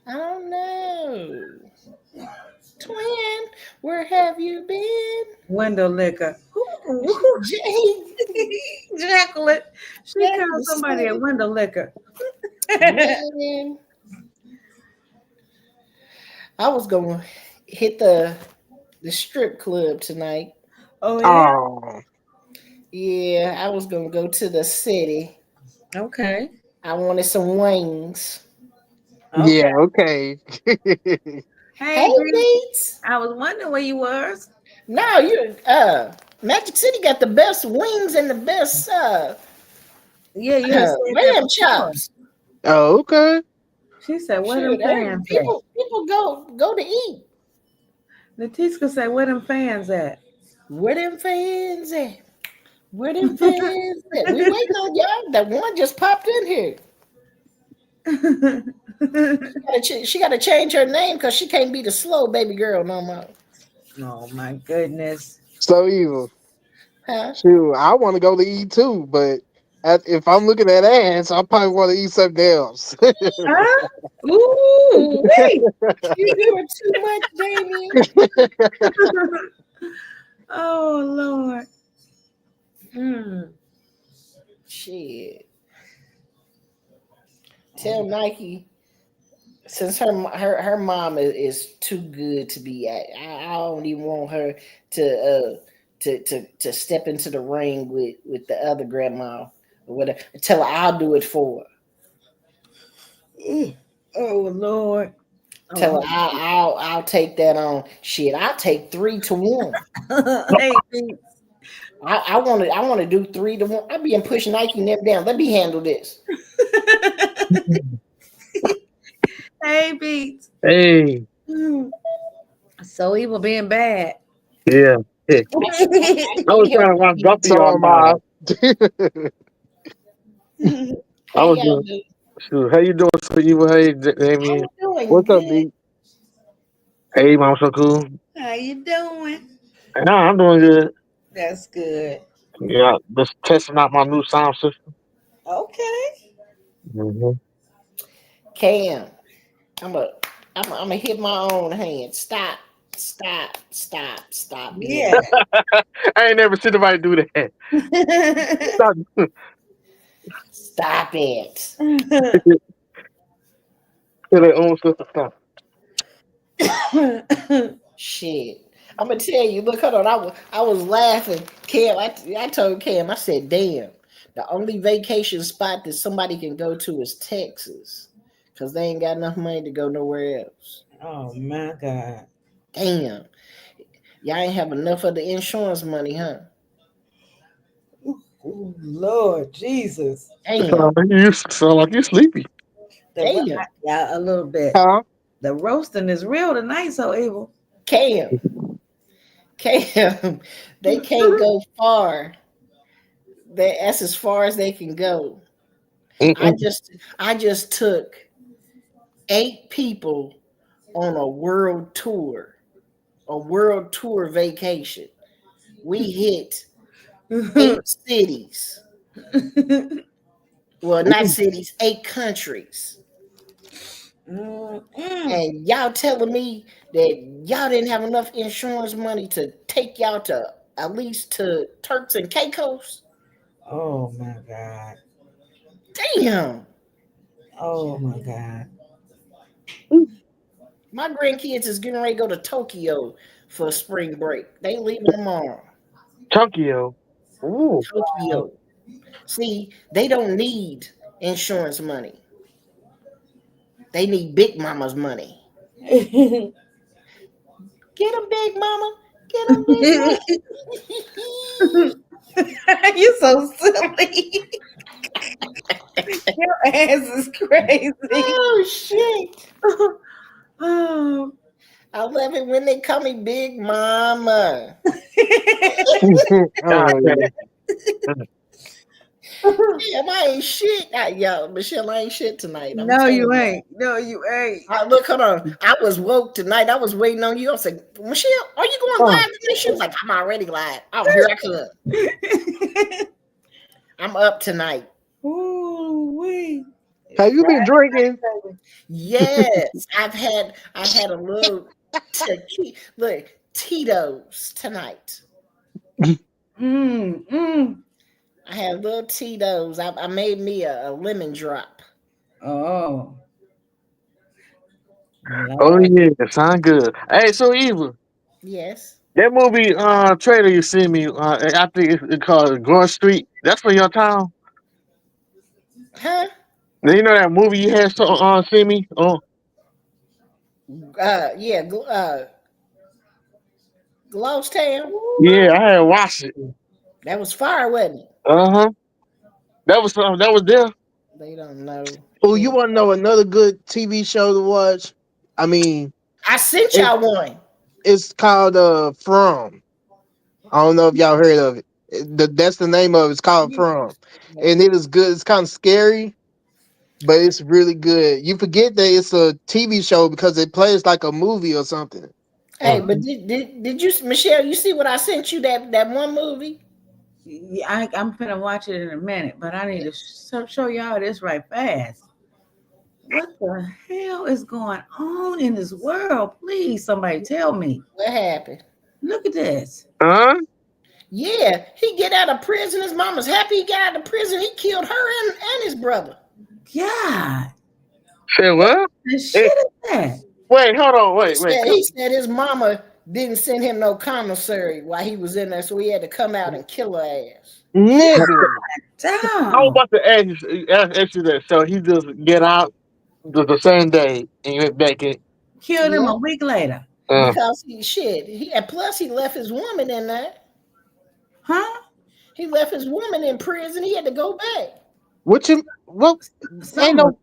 I don't know. Twin, where have you been? Window liquor. Jay, Jacqueline. She that's called the somebody a same. window liquor. Man, I was gonna hit the strip club tonight. Oh yeah. Oh, Yeah, I was gonna go to the city. Okay. I wanted some wings. Okay. yeah. Okay. Hey, Hey, Bree. Beats. I was wondering where you was. No, you Magic City got the best wings and the best Yeah, you had said that lamb before. chops. Oh, okay. She said, "Where them Shoot, fans at?" people go to eat. Leticia said, "Where them fans at?" Where them fans at? Where them fans at? We waiting on y'all. That one just popped in here. She got to change her name because she can't be the slow baby girl no more. Oh my goodness. So evil. Huh? Shoot, I want to go to eat too, but if I'm looking at ass, I probably want to eat something else. Huh? Ooh, wait. You doing too much, Damien. Oh Lord. Hmm. Shit. Tell Nike since her mom is too good to be at. I don't even want her to step into the ring with the other grandma or whatever. Tell her I'll do it for her. Oh Lord. Tell Oh, her I'll take that on. Shit, I'll take 3 to 1. hey, Beats. I want to do 3 to 1. I be pushing Nike and them down. Let me handle this. Hey, Beats. Hey, Mm. So evil being bad. yeah. Yeah. I was Can't help trying to watch both of it. y'all So am I. now. I Hey was y'all, doing. Shoot, how you doing, so evil? Hey, how Damien. you doing? What's up, Good. B? Hey, mom, so cool. How you doing? Nah, I'm doing good. That's good. Yeah, just testing out my new sound system. Okay. Hmm. Cam, I'm a I'm a hit my own hand. Stop, stop, stop, stop being Yeah. mad. I ain't never seen nobody do that. Stop. Stop it. To their own sister. Stop. Shit. I'm gonna tell you. Look, hold on. I was laughing. Cam, I told Cam. I said, "Damn, the only vacation spot that somebody can go to is Texas, cause they ain't got enough money to go nowhere else. Oh my God. Damn, y'all ain't have enough of the insurance money, huh? Ooh, Lord Jesus. Damn, You sound like you sleepy. damn, Yeah, a little bit. Huh? The roasting is real tonight, so evil. Cam, Cam. They can't go far. That's as far as they can go. I Mm-mm. just I just took 8 people on a world tour vacation. We hit 8 cities. Well, not Ooh, cities, 8 countries. Mm-mm. And y'all telling me that y'all didn't have enough insurance money to take y'all to at least to Turks and Caicos? Oh my God. Damn. Oh my God. My grandkids is getting ready to go to Tokyo for spring break. They leaving tomorrow. Tokyo. Ooh. Tokyo. See, they don't need insurance money. They need Big Mama's money. Get them, Big Mama. Get them, Big Mama. You so silly. Your ass is crazy. Oh, shit. Oh. I love it when they call me Big Mama. God Oh, damn. yeah. Damn, I ain't shit. Yo, Michelle, I ain't shit tonight. I'm No, telling you you. ain't. No, you ain't. Look, hold on. I was woke tonight. I was waiting on you. I was like, Michelle, are you going Oh, live tonight? She was like, I'm already live. Oh, here I come. I'm up tonight. Ooh, wee. Have you been drinking? Yes, I had a little look Tito's tonight. Mm. I had little Tito's. I made me a lemon drop. Oh, oh Lord. yeah, that sound good. Hey, so evil. Yes. That movie trailer you sent me, I think it's called Grant Street. That's for your town. Huh? Now, you know that movie you had so sent me? Oh Yeah. Glowstown. yeah, I had watched it. That was fire, wasn't it? Uh-huh. That was there. They don't know. Oh, you want to know another good TV show to watch? I mean, I sent it, y'all one. it's called From. I don't know if y'all heard of it. That's the name of it. It's called From, and it is good. It's kind of scary, but it's really good. You forget that it's a TV show because it plays like a movie or something. Hey, but did you, Michelle? You see what I sent you that one movie? Yeah, I'm gonna watch it in a minute, but I need to show y'all this right fast. What the hell is going on in this world? Please, somebody tell me. What happened? Look at this. Huh? Yeah, he get out of prison. His mama's happy he got out of prison. He killed her and his brother. God, Say what? the Eh, shit is that? wait, hold on, He wait. said he said his mama didn't send him no commissary while he was in there, so he had to come out and kill her ass. Nigga, I was Damn. about to ask you that. So he just get out the same day and you went back in. Killed him Yeah, a week later. because he shit. He and plus he left his woman in there. Huh? He left his woman in prison. He had to go back. What you what? Ain't Something was, no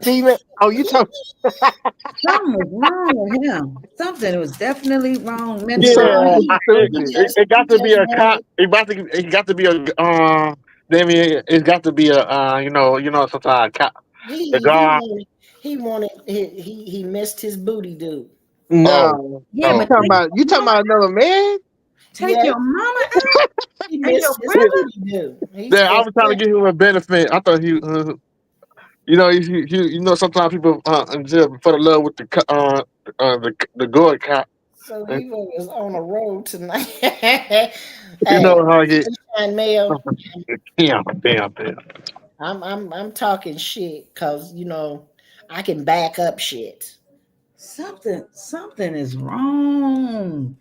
female. Oh, you talk. something was wrong with him. Something was definitely wrong mentally. No, So he he stupid. just It he got to be just a cop. wanted. It got to be a Damn it! It's got to be a sometimes a cop. The He guard. wanted he missed his booty, dude. Oh, No, Yeah, oh. but you talking about another man? take Yeah, your mama out he and your missed his Yeah, brother. booty, dude. He's yeah, I supposed was trying to to. give him a benefit. I thought sometimes people in jail for the love with the good cop. So And he was on a road tonight. Hey, you know how I get. Sunshine Mail. Damn. I'm talking shit because I can back up shit. Something is wrong.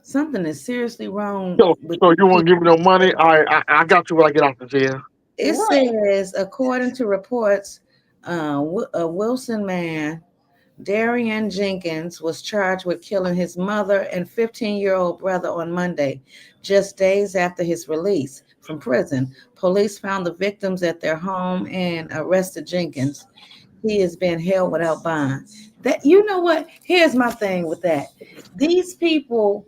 Something is seriously wrong with So these you won't give me people. no money? I got you when I get out the jail. It Right. says, according to reports, a Wilson man, Darian Jenkins, was charged with killing his mother and 15-year-old brother on Monday, just days after his release from prison. Police found the victims at their home and arrested Jenkins. He is being held without bond. That, you know what? Here's my thing with that. These people,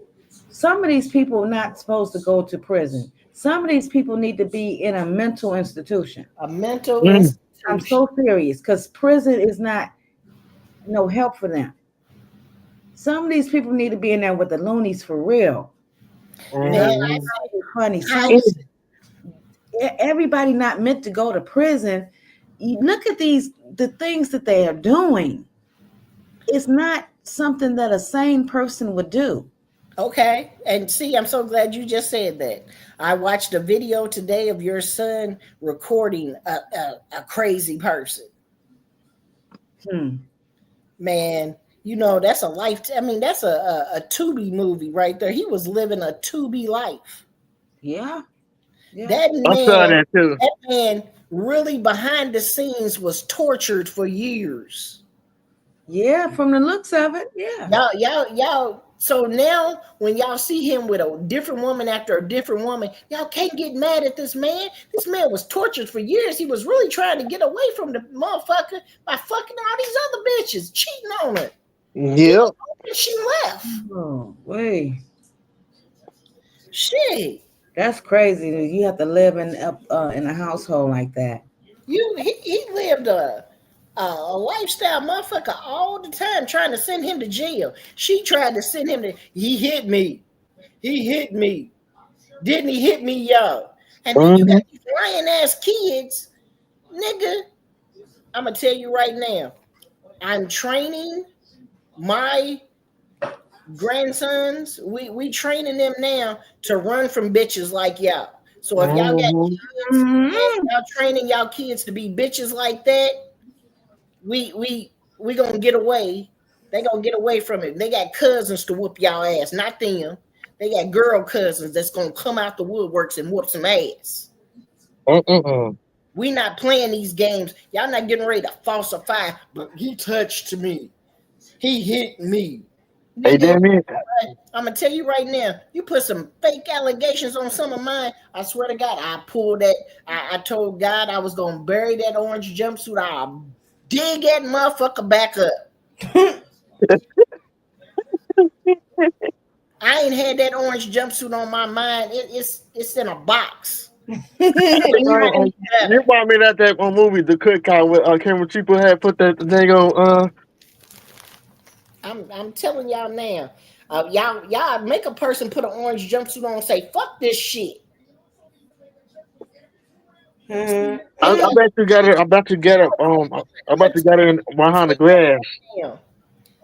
some of these people are not supposed to go to prison. Some of these people need to be in a mental institution. A mental Mm. I'm institution. so serious because prison is not no help for them. Some of these people need to be in there with the loonies for real. Man, Not Mhm. funny. I Everybody not meant to go to prison. You look at the things that they are doing. It's not something that a sane person would do. okay. And see, I'm so glad you just said that. I watched a video today of your son recording a crazy person. Hmm. Man, that's a life. I mean, that's a Tubi movie right there. He was living a Tubi life. Yeah. Yeah. That I saw man, that too. that man really behind the scenes was tortured for years. Yeah. From the looks of it. Yeah. Y'all. So now, when y'all see him with a different woman after a different woman, y'all can't get mad at this man. This man was tortured for years. He was really trying to get away from the motherfucker by fucking all these other bitches, cheating on her. Yep. And she left. Oh, wait. Shit. That's crazy. That you have to live in a household like that. He lived a lifestyle motherfucker all the time trying to send him to jail. She tried to send him to. He hit me. He hit me. Didn't he hit me, y'all? And then you got Mhm. these lying ass kids, nigga. I'm gonna tell you right now. I'm training my grandsons. We training them now to run from bitches like y'all. So if y'all got Mhm. kids and Mhm. y'all training y'all kids to be bitches like that, we gonna get away. They gonna get away from it. They got cousins to whoop y'all ass, not them. They got girl cousins that's gonna come out the woodworks and whoop some ass. Mm-mm. We not playing these games. Y'all not getting ready to falsify. But he touched me. He hit me, Hey, nigga. damn it. I'm gonna tell you right now. You put some fake allegations on some of mine. I swear to God, I pulled that. I told God I was gonna bury that orange jumpsuit. I'll dig that motherfucker back up. I ain't had that orange jumpsuit on my mind. It's in a box. You brought me that movie, The Cookout, with Cameron Cheaper had put that thing on. I'm telling y'all now. Y'all make a person put an orange jumpsuit on and say fuck this shit. Mhm. I bet you got it. I bet you get it. I bet you got it behind the glass. Damn.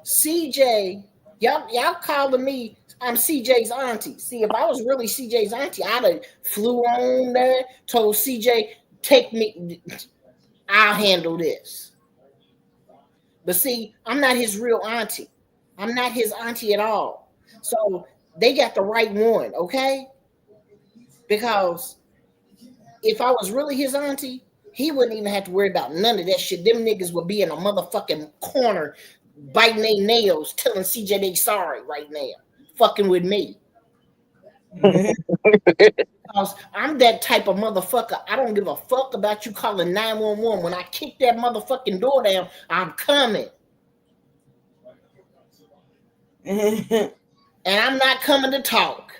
CJ, y'all calling me. I'm CJ's auntie. See, if I was really CJ's auntie, I'd have flew on there, told CJ, take me. I'll handle this. But see, I'm not his real auntie. I'm not his auntie at all. So they got the right one, okay? Because if I was really his auntie, he wouldn't even have to worry about none of that shit. Them niggas would be in a motherfucking corner biting their nails, telling CJ they sorry right now, fucking with me. Because I'm that type of motherfucker. I don't give a fuck about you calling 911. When I kick that motherfucking door down, I'm coming. And I'm not coming to talk.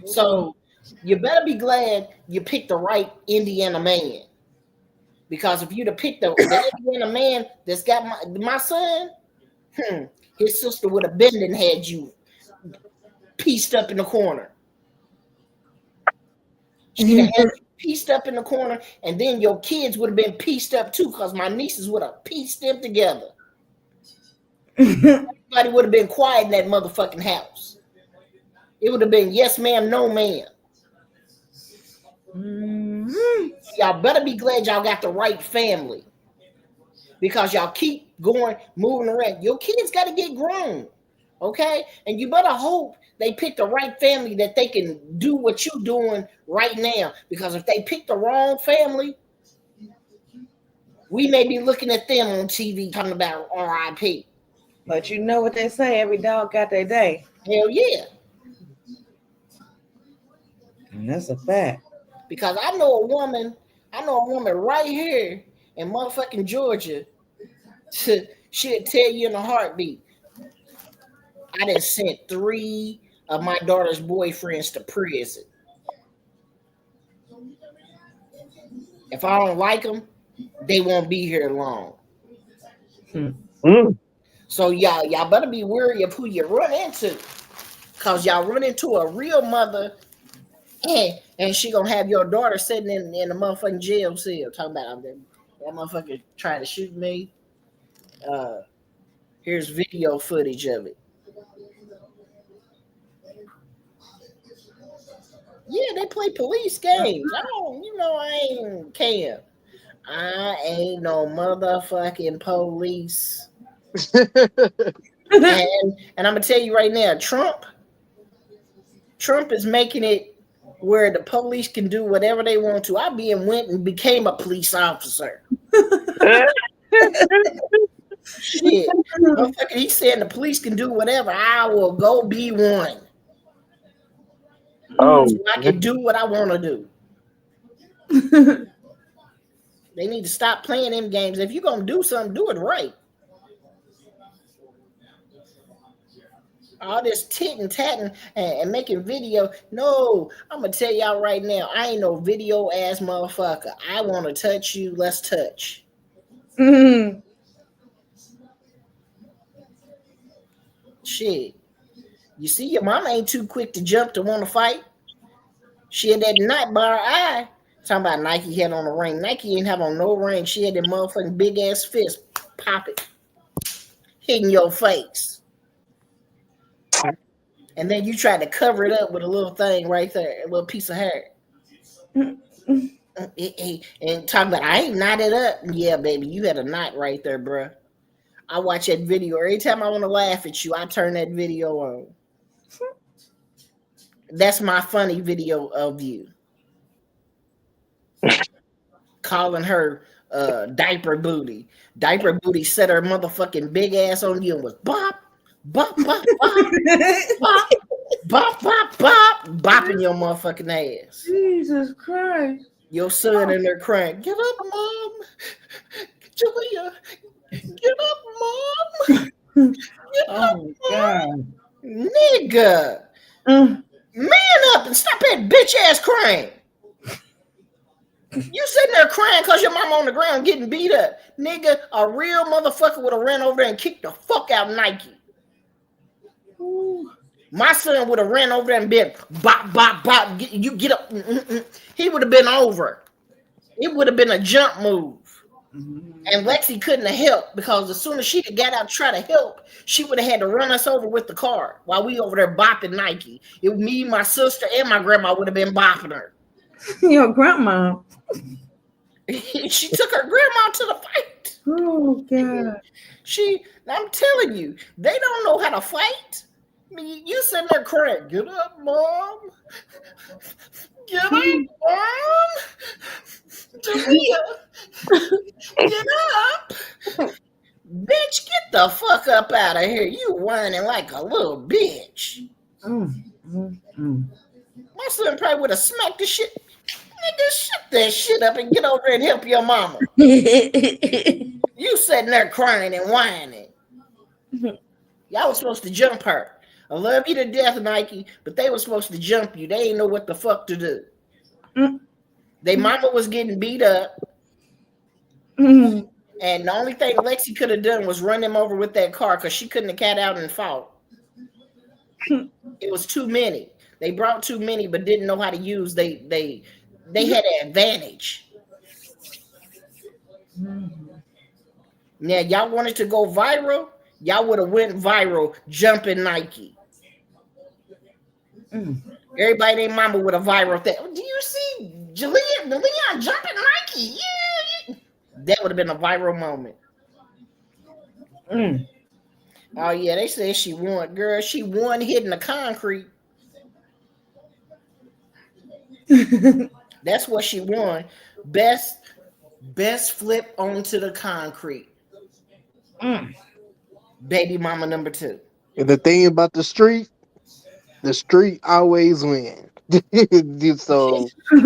So you better be glad you picked the right Indiana man. Because if you'd have picked the Indiana man that's got my son, his sister would have been and had you pieced up in the corner. She'd have had you pieced up in the corner, and then your kids would have been pieced up too, because my nieces would have pieced them together. Everybody would have been quiet in that motherfucking house. It would have been yes ma'am, no ma'am. Y'all better be glad y'all got the right family, because y'all keep going, moving around. Your kids got to get grown, okay? And you better hope they pick the right family that they can do what you're doing right now. Because if they pick the wrong family, we may be looking at them on TV talking about RIP. But you know what they say, every dog got their day. Hell yeah. And that's a fact. Because I know a woman right here in motherfucking Georgia, she'll tell you in a heartbeat, I done sent 3 of my daughter's boyfriends to prison. If I don't like them, they won't be here long. So y'all better be wary of who you run into. Because y'all run into a real mother, and she gonna have your daughter sitting in a motherfucking jail cell talking about that motherfucker trying to shoot me. Here's video footage of it. Yeah, they play police games. I ain't Cam. I ain't no motherfucking police. and I'm gonna tell you right now, Trump is making it where the police can do whatever they want to. I went and became a police officer. Shit. He said the police can do whatever. I will go be one. So I can do what I want to do. They need to stop playing them games. If you're going to do something, do it right. All this tit-and-tatting and making video. No, I'm going to tell y'all right now, I ain't no video-ass motherfucker. I want to touch you. Let's touch. Shit. You see, your mama ain't too quick to jump to want to fight. She had that night by her eye. Talking about Nike had on a ring. Nike ain't have on no ring. She had that motherfucking big ass fist. Pop it. Hitting your face. And then you tried to cover it up with a little thing right there. A little piece of hair. And talking about, I ain't knotted up. Yeah, baby, you had a knot right there, bro. I watch that video. Every time I want to laugh at you, I turn that video on. That's my funny video of you. Calling her diaper booty. Diaper booty set her motherfucking big ass on you and was bop, bop, bop, bop, bop, bop, bop, bop, bopping your motherfucking ass. Jesus Christ. Your son in there crying, get up, mom. Julia, get up, mom. Get up, God. Nigga. Man up and stop that bitch ass crying. You sitting there crying because your mama on the ground getting beat up. Nigga, a real motherfucker would have ran over there and kicked the fuck out of Nike. Ooh. My son would have ran over there and been bop, bop, bop. You get up. He would have been over. It would have been a jump move. And Lexi couldn't have helped because as soon as she got out to try to help, she would have had to run us over with the car while we over there bopping Nike. It was me, my sister, and my grandma would have been bopping her. Your grandma. She took her grandma to the fight. Oh God. I'm telling you, they don't know how to fight. I mean, you sitting there crying, get up, mom. Get up, Mom. Jalea, get up. Bitch, get the fuck up out of here. You whining like a little bitch. My son probably would have smacked the shit. Nigga, shut that shit up and get over there and help your mama. You sitting there crying and whining. Y'all was supposed to jump her. I love you to death, Nike, but they were supposed to jump you. They ain't know what the fuck to do. They mama was getting beat up. And the only thing Lexi could have done was run them over with that car because she couldn't have cat out and fought. It was too many. They brought too many, but didn't know how to use. They had an advantage. Now y'all wanted to go viral. Y'all would have went viral jumping Nike. Everybody named mama with a viral thing. Do you see Leon jumping Nike? Yeah. That would have been a viral moment. Oh yeah, they said she won. Girl, she won hitting the concrete. That's what she won. Best flip onto the concrete. Baby mama number 2. And the thing about the street always wins. So I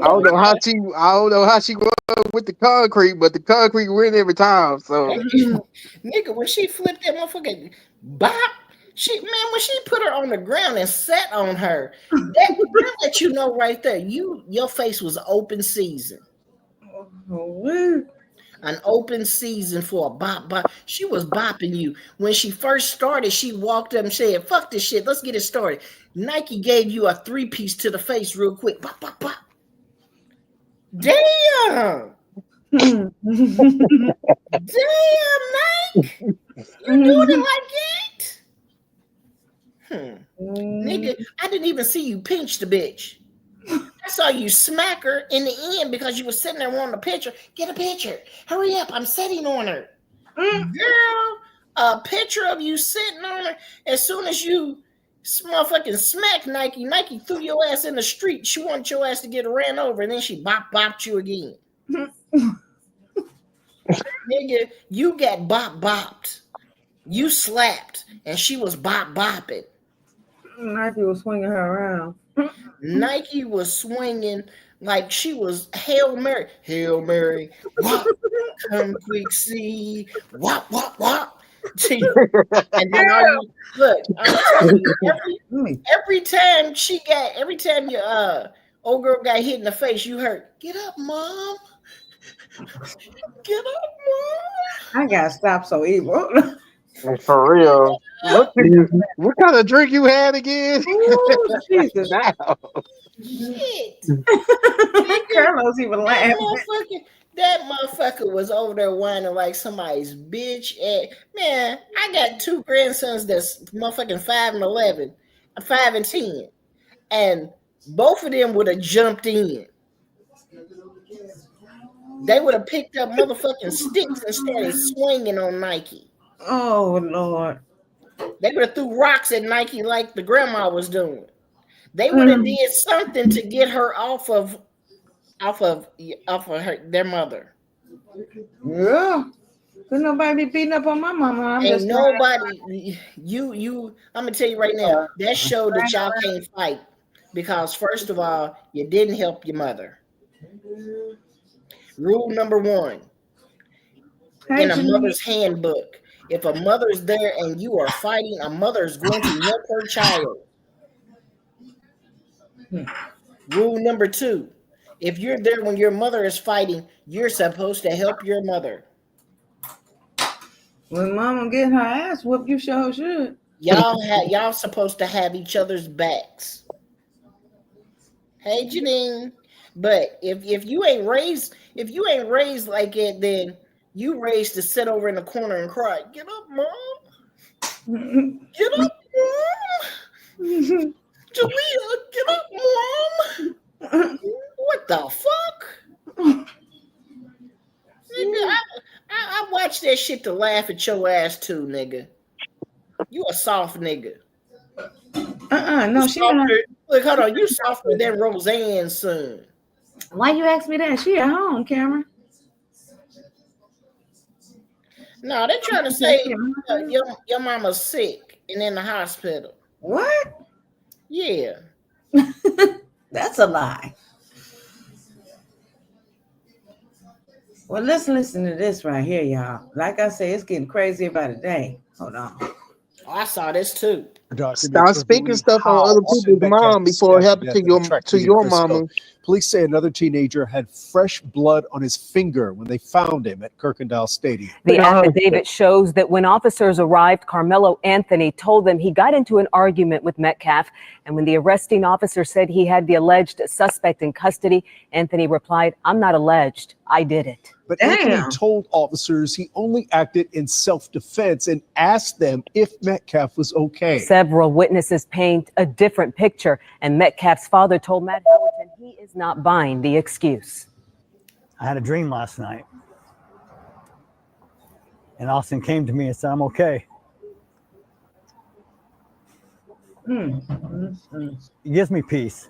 don't know how she won with the concrete, but the concrete win every time. So nigga, when she flipped that motherfucker, bop. When she put her on the ground and sat on her, that let you know right there, your face was open season. An open season for a bop. She was bopping you. When she first started, she walked up and said, fuck this shit, let's get it started. Nike gave you a 3-piece to the face real quick. Bop, bop, bop. Damn! Damn, Nike! You doing it like that? Nigga, I didn't even see you pinch the bitch. I saw you smack her in the end because you were sitting there wanting a picture. Get a picture. Hurry up. I'm sitting on her. Girl, a picture of you sitting on her. As soon as you motherfucking smack Nike threw your ass in the street. She wanted your ass to get ran over, and then she bopped you again. Nigga, you got bopped. You slapped, and she was bopping. Nike was swinging her around. Nike was swinging like she was Hail Mary. Hail Mary. Wop. Come quick, see. Wop, wop, wop. And then look, I'm telling you, every time your old girl got hit in the face, you heard, get up, mom. Get up, mom. I gotta stop so evil. For real. What kind of drink you had again? Ooh, Jesus. Shit. Carlos even laughing. That motherfucker was over there whining like somebody's bitch. And man, I got 2 grandsons that's motherfucking 5 and 11, 5 and 10, and both of them would have jumped in. They would have picked up motherfucking sticks and started swinging on Nike. Oh Lord. They would have threw rocks at Nike like the grandma was doing. They would have did something to get her off of their mother. Yeah. Could nobody be beating up on my mama? Ain't nobody. I'm gonna tell you right now. That showed that y'all can't fight because first of all, you didn't help your mother. Rule number 1 in a mother's handbook. If a mother's there and you are fighting, a mother is going to help her child. Rule number 2. If you're there when your mother is fighting, you're supposed to help your mother. When mama get her ass whooped, you sure should. Y'all supposed to have each other's backs. Hey, Janine. But if you ain't raised like it, then you raised to sit over in the corner and cry. Get up, mom. Get up, mom. Jalea, get up, mom. What the fuck? Nigga, I watched that shit to laugh at your ass too, nigga. You a soft nigga. No, she Look, hold on. You softer than Roseanne soon. Why you ask me that? She at home, Cameron. No, they're trying to Okay, say she at home. your mama's sick and in the hospital. What? Yeah. That's a lie. Well, let's listen to this right here, y'all. Like I say, it's getting crazier by the day. Hold on. Oh, I saw this too. Stop speaking stuff on other people's mom before it happened to your mama. Police say another teenager had fresh blood on his finger when they found him at Kirkendall Stadium. The affidavit shows that when officers arrived, Carmelo Anthony told them he got into an argument with Metcalf. And when the arresting officer said he had the alleged suspect in custody, Anthony replied, "I'm not alleged. I did it." But Anthony told officers he only acted in self-defense and asked them if Metcalf was okay. Several witnesses paint a different picture, and Metcalf's father told Matt Hamilton he is not buying the excuse. I had a dream last night, and Austin came to me and said, "I'm okay." It gives me peace.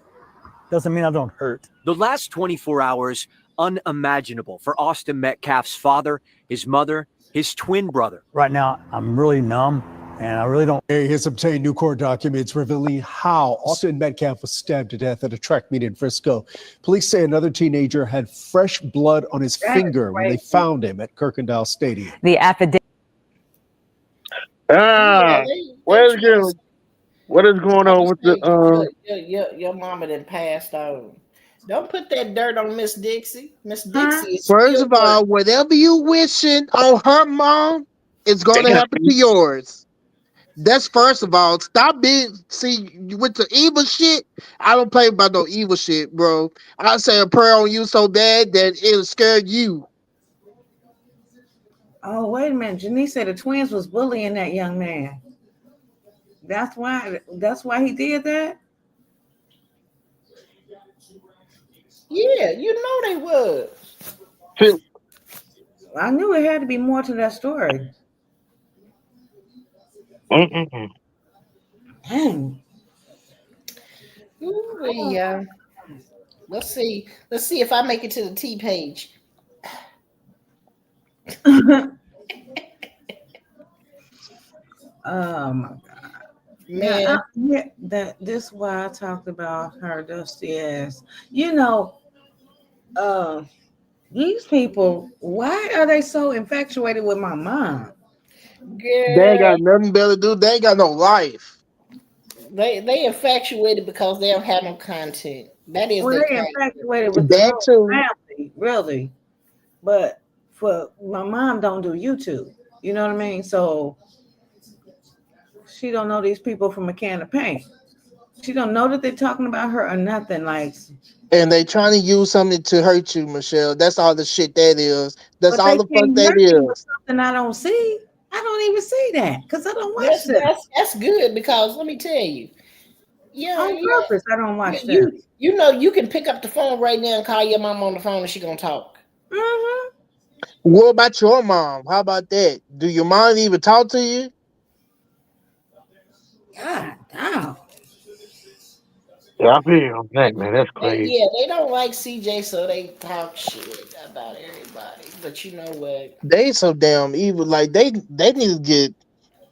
Doesn't mean I don't hurt. The last 24 hours, unimaginable for Austin Metcalf's father, his mother, his twin brother. Right now, I'm really numb, and I really don't. He has obtained new court documents revealing how Austin Metcalf was stabbed to death at a track meet in Frisco. Police say another teenager had fresh blood on his finger when they found him at Kirkendall Stadium. The affidavit. What is going on with the your mama that passed on? Don't put that dirt on Miss Dixie. Miss Dixie is First of all, whatever you wishing on her mom, it's gonna happen to yours. That's first of all. Stop being with the evil shit. I don't play about no evil shit, bro. I say a prayer on you so bad that it'll scare you. Oh, wait a minute. Janice said the twins was bullying that young man. That's why he did that? Yeah, you know they was. I knew it had to be more to that story. Dang. Ooh, yeah. Let's see if I make it to the T page. Oh my God. Man. This is why I talked about her dusty ass. You know, these people, why are they so infatuated with my mom? Girl, they ain't got nothing better to do. They ain't got no life. They infatuated because they don't have no content. That is they infatuated with that the family, really. But for my mom don't do YouTube. You know what I mean? So she don't know these people from a can of paint. She don't know that they're talking about her or nothing. Like, and they trying to use something to hurt you, Michelle. That's all the shit that is. That's all the fuck that is. Something I don't see. I don't even see that because I don't watch that. That's good because let me tell you. Yeah, on purpose, I don't watch that. You know, you can pick up the phone right now and call your mom on the phone and she gonna talk. Mm-hmm. What about your mom? How about that? Do your mom even talk to you? God, no. Yeah, I feel on that, man. That's crazy. Yeah, they don't like CJ, so they talk shit about everybody. But you know what? They so damn evil. Like they need to get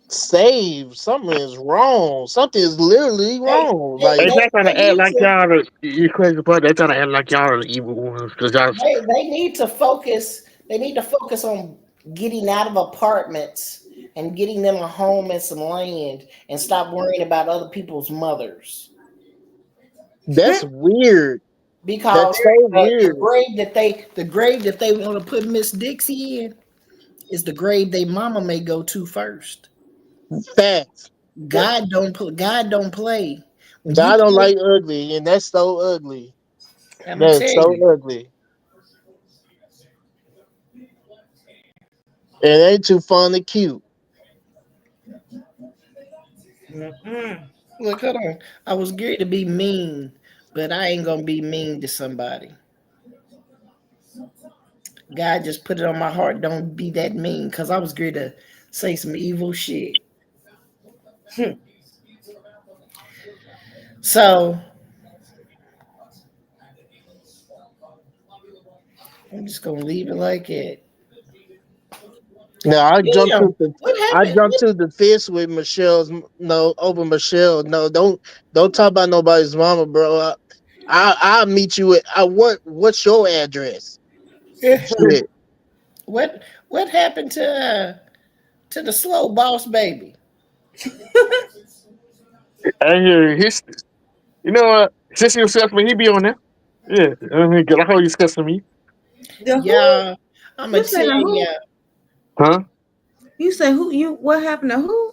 saved. Something is wrong. Something is literally wrong. They trying to act like y'all. You crazy part. They trying to act like y'all are the evil ones because y'all. They need to focus. They need to focus on getting out of apartments and getting them a home and some land, and stop worrying about other people's mothers. That's weird. Because that's so weird. The grave that they want to put Miss Dixie in is the grave they mama may go to first. Facts. God don't play. God don't like ugly, and that's so ugly. That's so ugly. It ain't too fun and cute. Look, hold on. I was scared to be mean, but I ain't gonna be mean to somebody. God just put it on my heart. Don't be that mean, because I was scared to say some evil shit. So I'm just gonna leave it like it. No, Damn, what I happened? jumped to the fist with Michelle's no over Michelle. No, don't talk about nobody's mama, bro. I'll meet you at what's your address? Shit. What happened to the slow boss baby? I hear his. You know what? Since he was Sesame, he be on there. Yeah, I mean, get a hold of Sesame. The who? Y'all, I'ma You say tell the who? y'all, Huh? You say who? You what happened to who?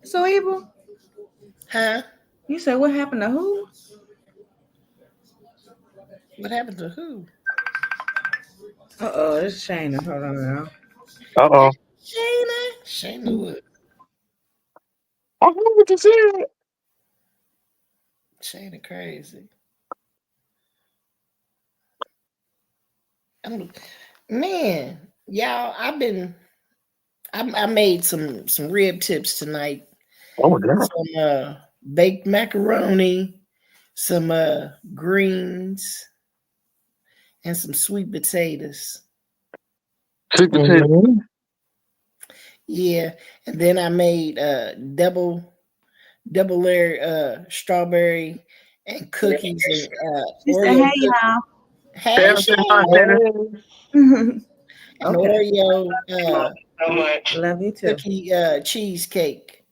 So evil. huh? You say what happened to who? What happened to who? Uh-oh, it's Shayna. Hold on now. Uh oh. Shayna. Shayna what? I don't know what you said. Shayna crazy. I'm, man, y'all, I made some rib tips tonight. Oh my god. Some baked macaroni, some greens, and some sweet potatoes. Sweet potato. Mhm. Yeah, and then I made double layer strawberry and cookies and She said, Oreo "Hey cookie. Say Hey everything on Shayna, Shannon. y'all." and Okay. Oreo So much. Love you too. cookie cheesecake.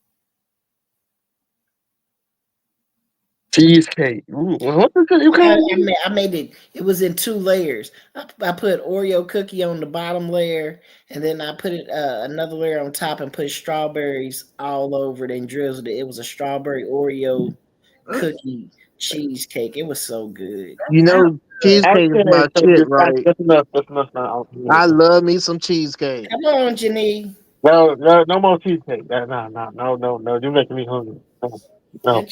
Cheesecake. Ooh, what the you I, can't I, made, I made it. It was in two layers. I put Oreo cookie on the bottom layer, and then I put it another layer on top and put strawberries all over it and drizzled it. It was a strawberry Oreo Ooh, cookie cheesecake. It was so good. You sounds know, good. cheesecake is Okay, my so shit, just right? that's enough. That's enough now. I love me some cheesecake. Come on, Janine. No more cheesecake. No. You're making me hungry. No, no. That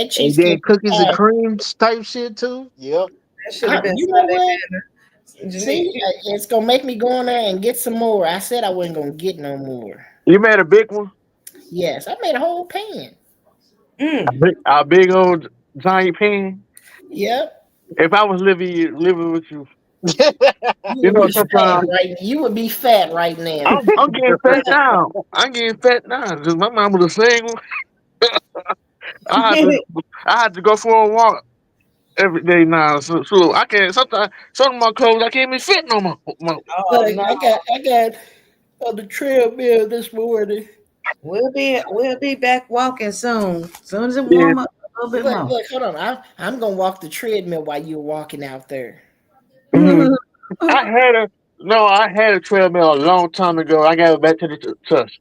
And then cheesecake was cookies and fire. cream type shit too. Yep. That should have been You know Sunday what? dinner. See, it's gonna make me go in there and get some more. I said I wasn't gonna get no more. You made a big one. Yes, I made a whole pan. Mm. A big old giant pan. Yep. If I was living with you, You you would know, be fat sometimes right. You would be fat right now. I'm getting fat now. I'm getting fat now because my mama was single. I had to I had to go for a walk every day now. So I can't. Sometimes some of my clothes I can't even fit no more. Oh Look, no. I got on the treadmill this morning. We'll be back walking soon. Soon as it Yeah. warm up a little bit more. Look, hold on. I'm gonna walk the treadmill while you're walking out there. Mhm. I had a no. I had a treadmill a long time ago. I got it back to the trust.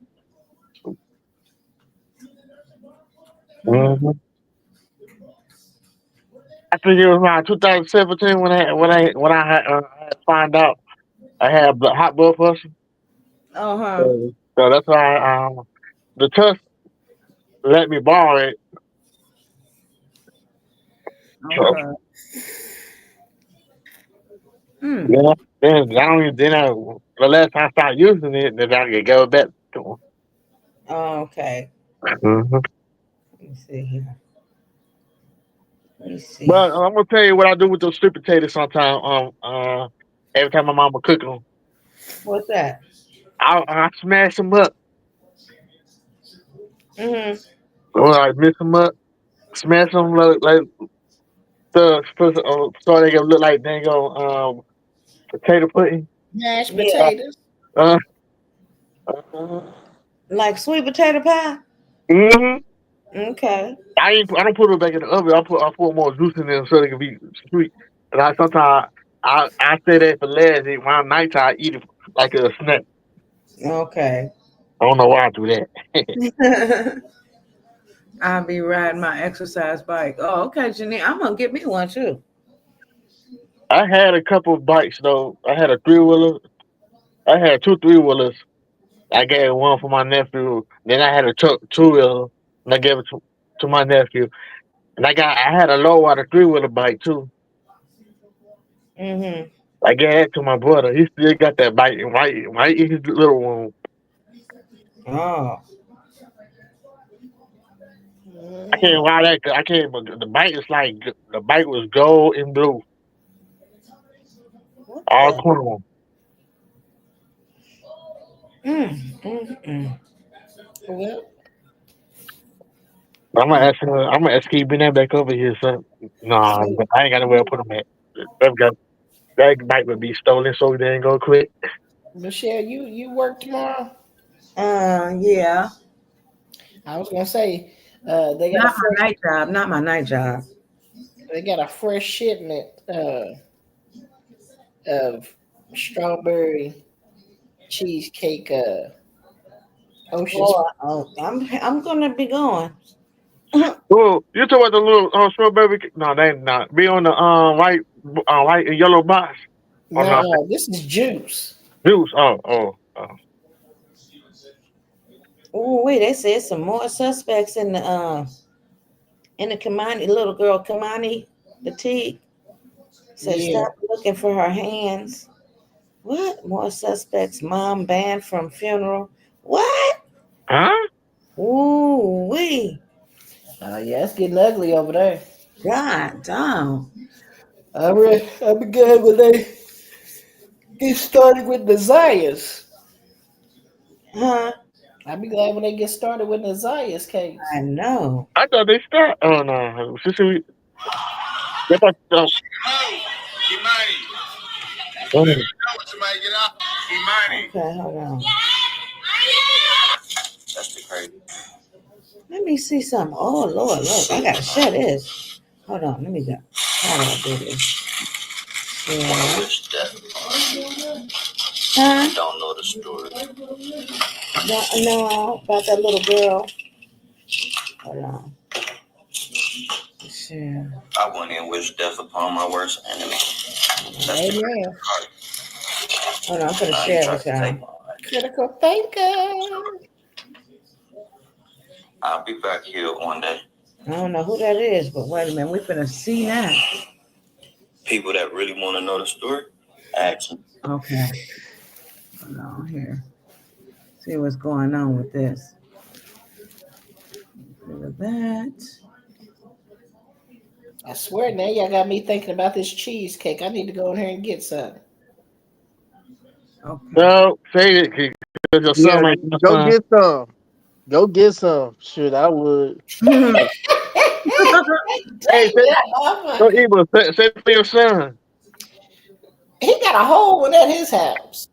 Mm-hmm. I think it was around 2017 when I had find out I had hot blood pressure. Uh-huh. So that's why the trust let me borrow it. So Okay. Mm. yeah, the last time I started using it, then I could go back to Okay. them. Hmm. Let me see here. Let me see. But I'm gonna tell you what I do with those sweet potatoes. Sometimes, every time my mama cook them, What's that? I smash them up. Mm-hmm. Or I mix them up, smash them like so they can look like dang potato pudding. Mashed Yeah. potatoes. Uh, uh, Like sweet potato pie? hmm Okay. I don't put it back in the oven. I put more juice in there so they can be sweet. And sometimes I say that for last. And around nighttime, I eat it like a snack. Okay. I don't know why I do that. I'll be riding my exercise bike. Oh, okay, Janine. I'm gonna get me one too. I had a couple of bikes though. I had a 3-wheeler. I had 2 3-wheelers. I gave one for my nephew. Then I had a 2-wheeler, and I gave it to my nephew. And I had a low water 3-wheeler bike too. Mm-hmm. I gave that to my brother. He still got that bike right in his little room. Oh. I can't why that I can't. But the bike is like the bike was gold and blue. All corner. Well, I'm gonna ask her. I'm gonna ask her, bring that back over here, son. Nah, see, I ain't got nowhere to put them at. That bike would be stolen so they ain't go quick. Michelle, you work tomorrow? Yeah. I was gonna say, they got a Not fresh my night job. Not my night job. shipment of strawberry cheesecake ocean. I'm gonna be going. Oh, you talking about the little strawberry? No, they ain't not. Be on the white and yellow box. Oh no, No, this is juice. juice. Oh. Oh wait, they said some more suspects in the Kimani little girl Kimani the T said Yeah. stop looking for her hands. What? More suspects. Mom banned from funeral. What? Huh? Ooh wee. Yeah, it's getting ugly over there. God damn. I'll be glad when they get started with Nazia's. Huh? I'll be glad when they get started with Nazia's case. I know. I thought they stopped. Oh no, they thought, Kimani. Let me oh, know when somebody get out. Kimani. Okay, hold on. That's the crazy. Let me see something. Oh Lord, look, I gotta share this. Hold on, let me go. How do I do this? Yeah. Wish that Huh? don't know the story. No, about that little girl. Hold on. Share. I wouldn't even wish death upon my worst enemy. That's the Amen. Hold on, I'm gonna now you share it try with to take y'all. my life. Critical thinker. I'll be back here one day. I don't know who that is, but wait a minute, we finna see now. People that really want to know the story, ask me. Okay. Hold on here. See what's going on with this. Look at that. I swear now y'all got me thinking about this cheesecake. I need to go in here and get some. Okay. no, say it because your Yeah, son might be go son. get some. Go get some. Shit, I would. Hey, say, Damn, don't even say it for your son. he got a whole one at his house.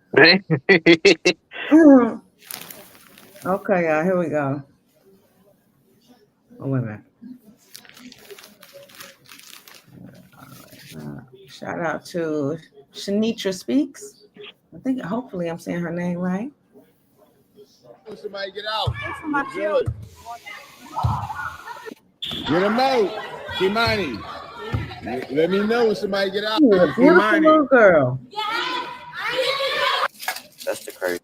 Okay, y'all, here we go. Oh, wait a minute. Shout out to Shanitra Speaks. I think, hopefully, I'm saying her name right. Somebody get out. Good. Get him out. Kimani. Let me know when somebody get out. She's a beautiful little girl. That's the crazy.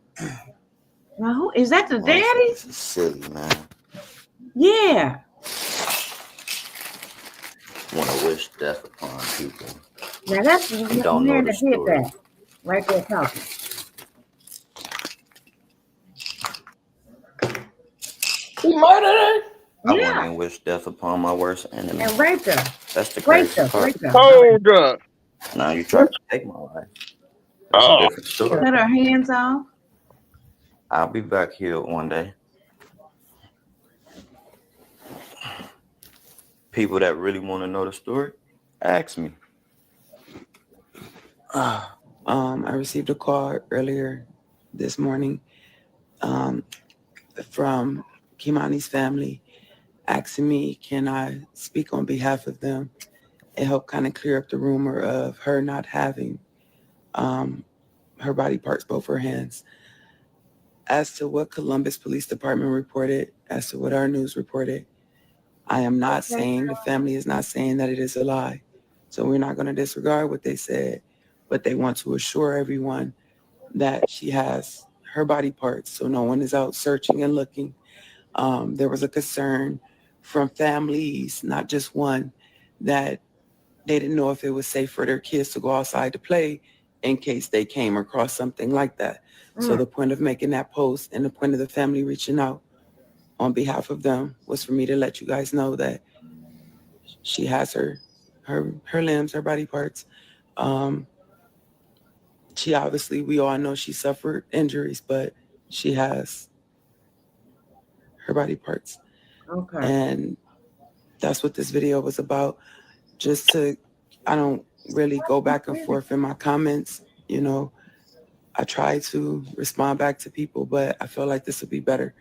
Now, who is that? The daddy? This is silly, man. Yeah. Want to wish death upon people. Now that's the You don't know man the that did story. that. Right there talking. He murdered her. I wouldn't Yeah. even wish death upon my worst enemy. And raped her. That's the crazy Raped her. part. Raped her. Hold up. Now you try to take my life. That's a Oh, different story. Cut her hands off. I'll be back here one day. People that really want to know the story, ask me. I received a call earlier this morning from Kimani's family asking me, can I speak on behalf of them and help kind of clear up the rumor of her not having her body parts, both her hands. As to what Columbus Police Department reported, as to what our news reported, I am not saying, the family is not saying that it is a lie. So we're not going to disregard what they said, but they want to assure everyone that she has her body parts, so no one is out searching and looking. There was a concern from families, not just one, that they didn't know if it was safe for their kids to go outside to play in case they came across something like that. So the point of making that post and the point of the family reaching out on behalf of them was for me to let you guys know that she has her limbs, her body parts. she obviously, we all know she suffered injuries, but she has her body parts. Okay. And that's what this video was about. Just to, I don't really go back and forth in my comments. You know, I try to respond back to people, but I feel like this would be better.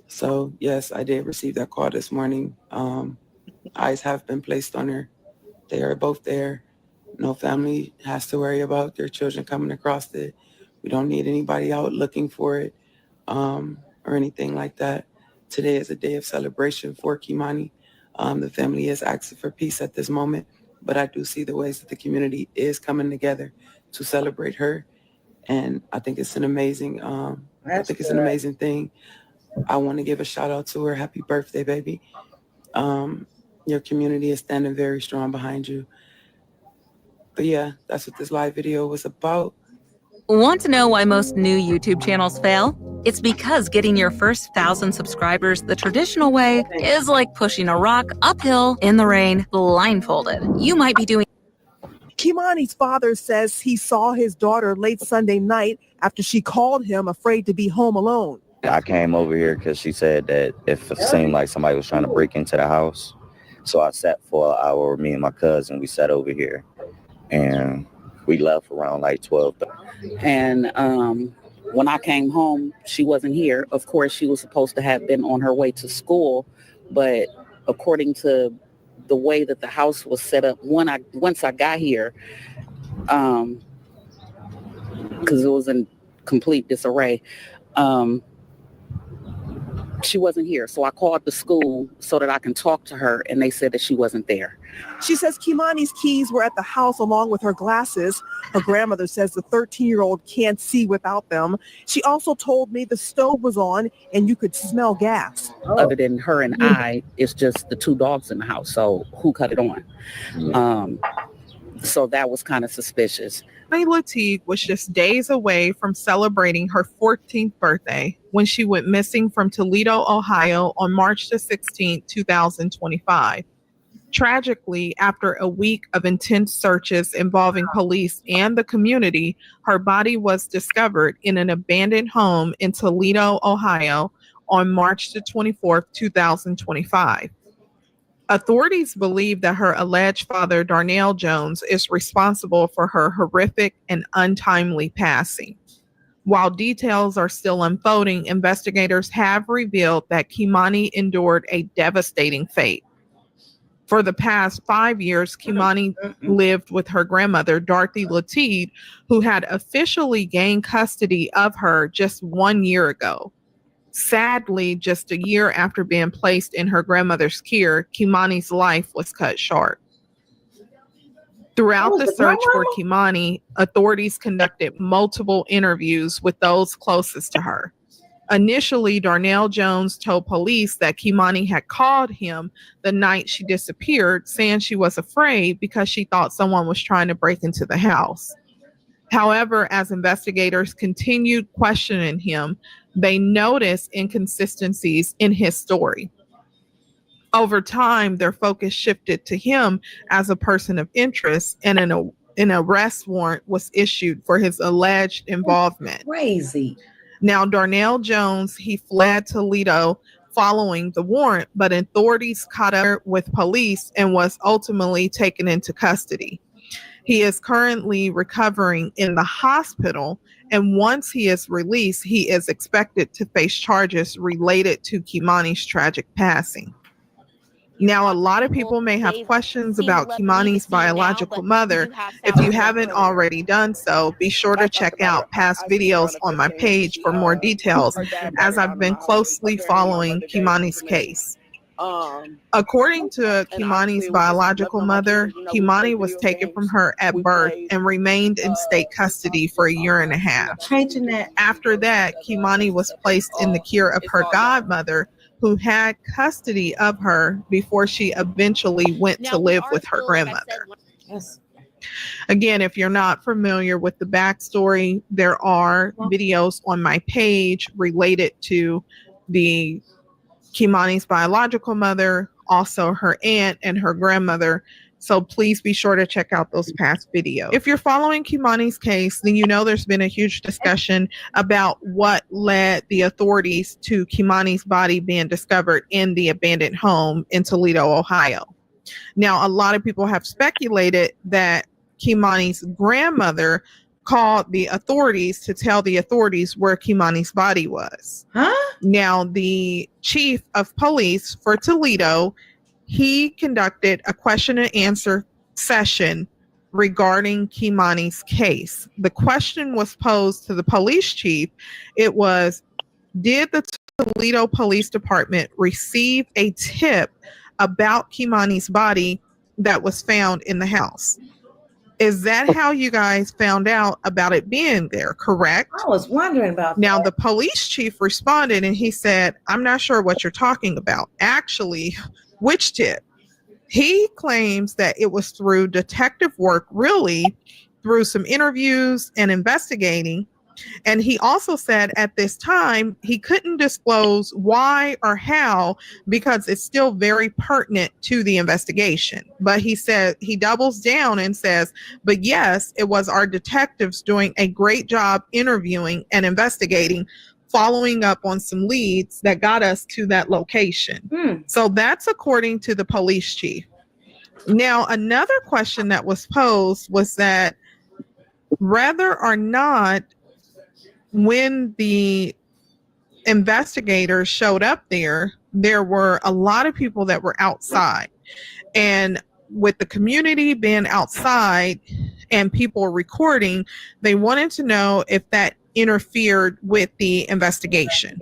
So yes, I did receive that call this morning. Eyes have been placed on her. They are both there. No family has to worry about their children coming across it. We don't need anybody out looking for it or anything like that. Today is a day of celebration for Kimani. The family is asking for peace at this moment, but I do see the ways that the community is coming together to celebrate her. And I think it's an amazing, it's an amazing thing. I want to give a shout out to her. Happy birthday, baby. Your community is standing very strong behind you. But yeah, that's what this live video was about. Want to know why most new YouTube channels fail? It's because getting your first 1,000 subscribers the traditional way is like pushing a rock uphill in the rain blindfolded. You might be doing. Kimani's father says he saw his daughter late Sunday night after she called him afraid to be home alone. I came over here because she said that if it seemed like somebody was trying to break into the house. So I sat for an hour, me and my cousin, we sat over here. And we left around like 12. And when I came home, she wasn't here. Of course, she was supposed to have been on her way to school. But according to the way that the house was set up, once I got here, because it was in complete disarray, she wasn't here. So I called the school so that I can talk to her, and they said that she wasn't there. She says Kimani's keys were at the house along with her glasses. Her grandmother says the 13-year-old can't see without them. She also told me the stove was on and you could smell gas. Other than her and I, it's just the two dogs in the house. So who cut it on? So that was kind of suspicious. Lateef was just days away from celebrating her 14th birthday when she went missing from Toledo, Ohio on March the 16th, 2025. Tragically, after a week of intense searches involving police and the community, her body was discovered in an abandoned home in Toledo, Ohio on March the 24th, 2025. Authorities believe that her alleged father, Darnell Jones, is responsible for her horrific and untimely passing. While details are still unfolding, investigators have revealed that Kimani endured a devastating fate. For the past 5 years, Kimani lived with her grandmother, Dorothy Lateef, who had officially gained custody of her just 1 year ago. Sadly, just a year after being placed in her grandmother's care, Kimani's life was cut short. Throughout the search for Kimani, authorities conducted multiple interviews with those closest to her. Initially, Darnell Jones told police that Kimani had called him the night she disappeared, saying she was afraid because she thought someone was trying to break into the house. However, as investigators continued questioning him, they noticed inconsistencies in his story. Over time, their focus shifted to him as a person of interest, and an arrest warrant was issued for his alleged involvement. Crazy. Now, Darnell Jones, he fled Toledo following the warrant, but authorities caught up with police and was ultimately taken into custody. He is currently recovering in the hospital, and once he is released, he is expected to face charges related to Kimani's tragic passing. Now, a lot of people may have questions about Kimani's biological mother. If you haven't already done so, be sure to check out past videos on my page for more details, as I've been closely following Kimani's case. According to Kimani's biological mother, Kimani was taken from her at birth and remained in state custody for 1.5 years. After that, Kimani was placed in the care of her godmother, who had custody of her before she eventually went to live with her grandmother. Yes. Again, if you're not familiar with the backstory, there are videos on my page related to the Kimani's biological mother, also her aunt and her grandmother. So please be sure to check out those past videos. If you're following Kimani's case, then you know there's been a huge discussion about what led the authorities to Kimani's body being discovered in the abandoned home in Toledo, Ohio. Now, a lot of people have speculated that Kimani's grandmother called the authorities to tell the authorities where Kimani's body was. Huh? Now, the chief of police for Toledo, he conducted a question and answer session regarding Kimani's case. The question was posed to the police chief. It was, did the Toledo Police Department receive a tip about Kimani's body that was found in the house? Is that how you guys found out about it being there, correct? I was wondering about Now, that. the police chief responded and he said, I'm not sure what you're talking about. Actually, which tip? He claims that it was through detective work, really, through some interviews and investigating. And he also said at this time, he couldn't disclose why or how because it's still very pertinent to the investigation. But he said he doubles down and says, but yes, it was our detectives doing a great job interviewing and investigating, following up on some leads that got us to that location. So that's according to the police chief. Now, another question that was posed was that whether or not when the investigators showed up there, there were a lot of people that were outside. And with the community being outside and people recording, they wanted to know if that interfered with the investigation.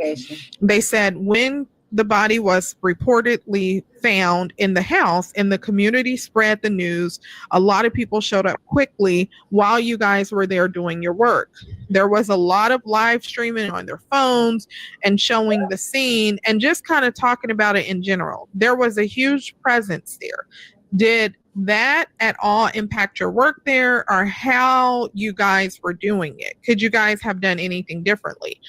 They said when the body was reportedly found in the house and the community spread the news, a lot of people showed up quickly while you guys were there doing your work. There was a lot of live streaming on their phones and showing the scene and just kind of talking about it in general. There was a huge presence there. Did that at all impact your work there or how you guys were doing it? Could you guys have done anything differently?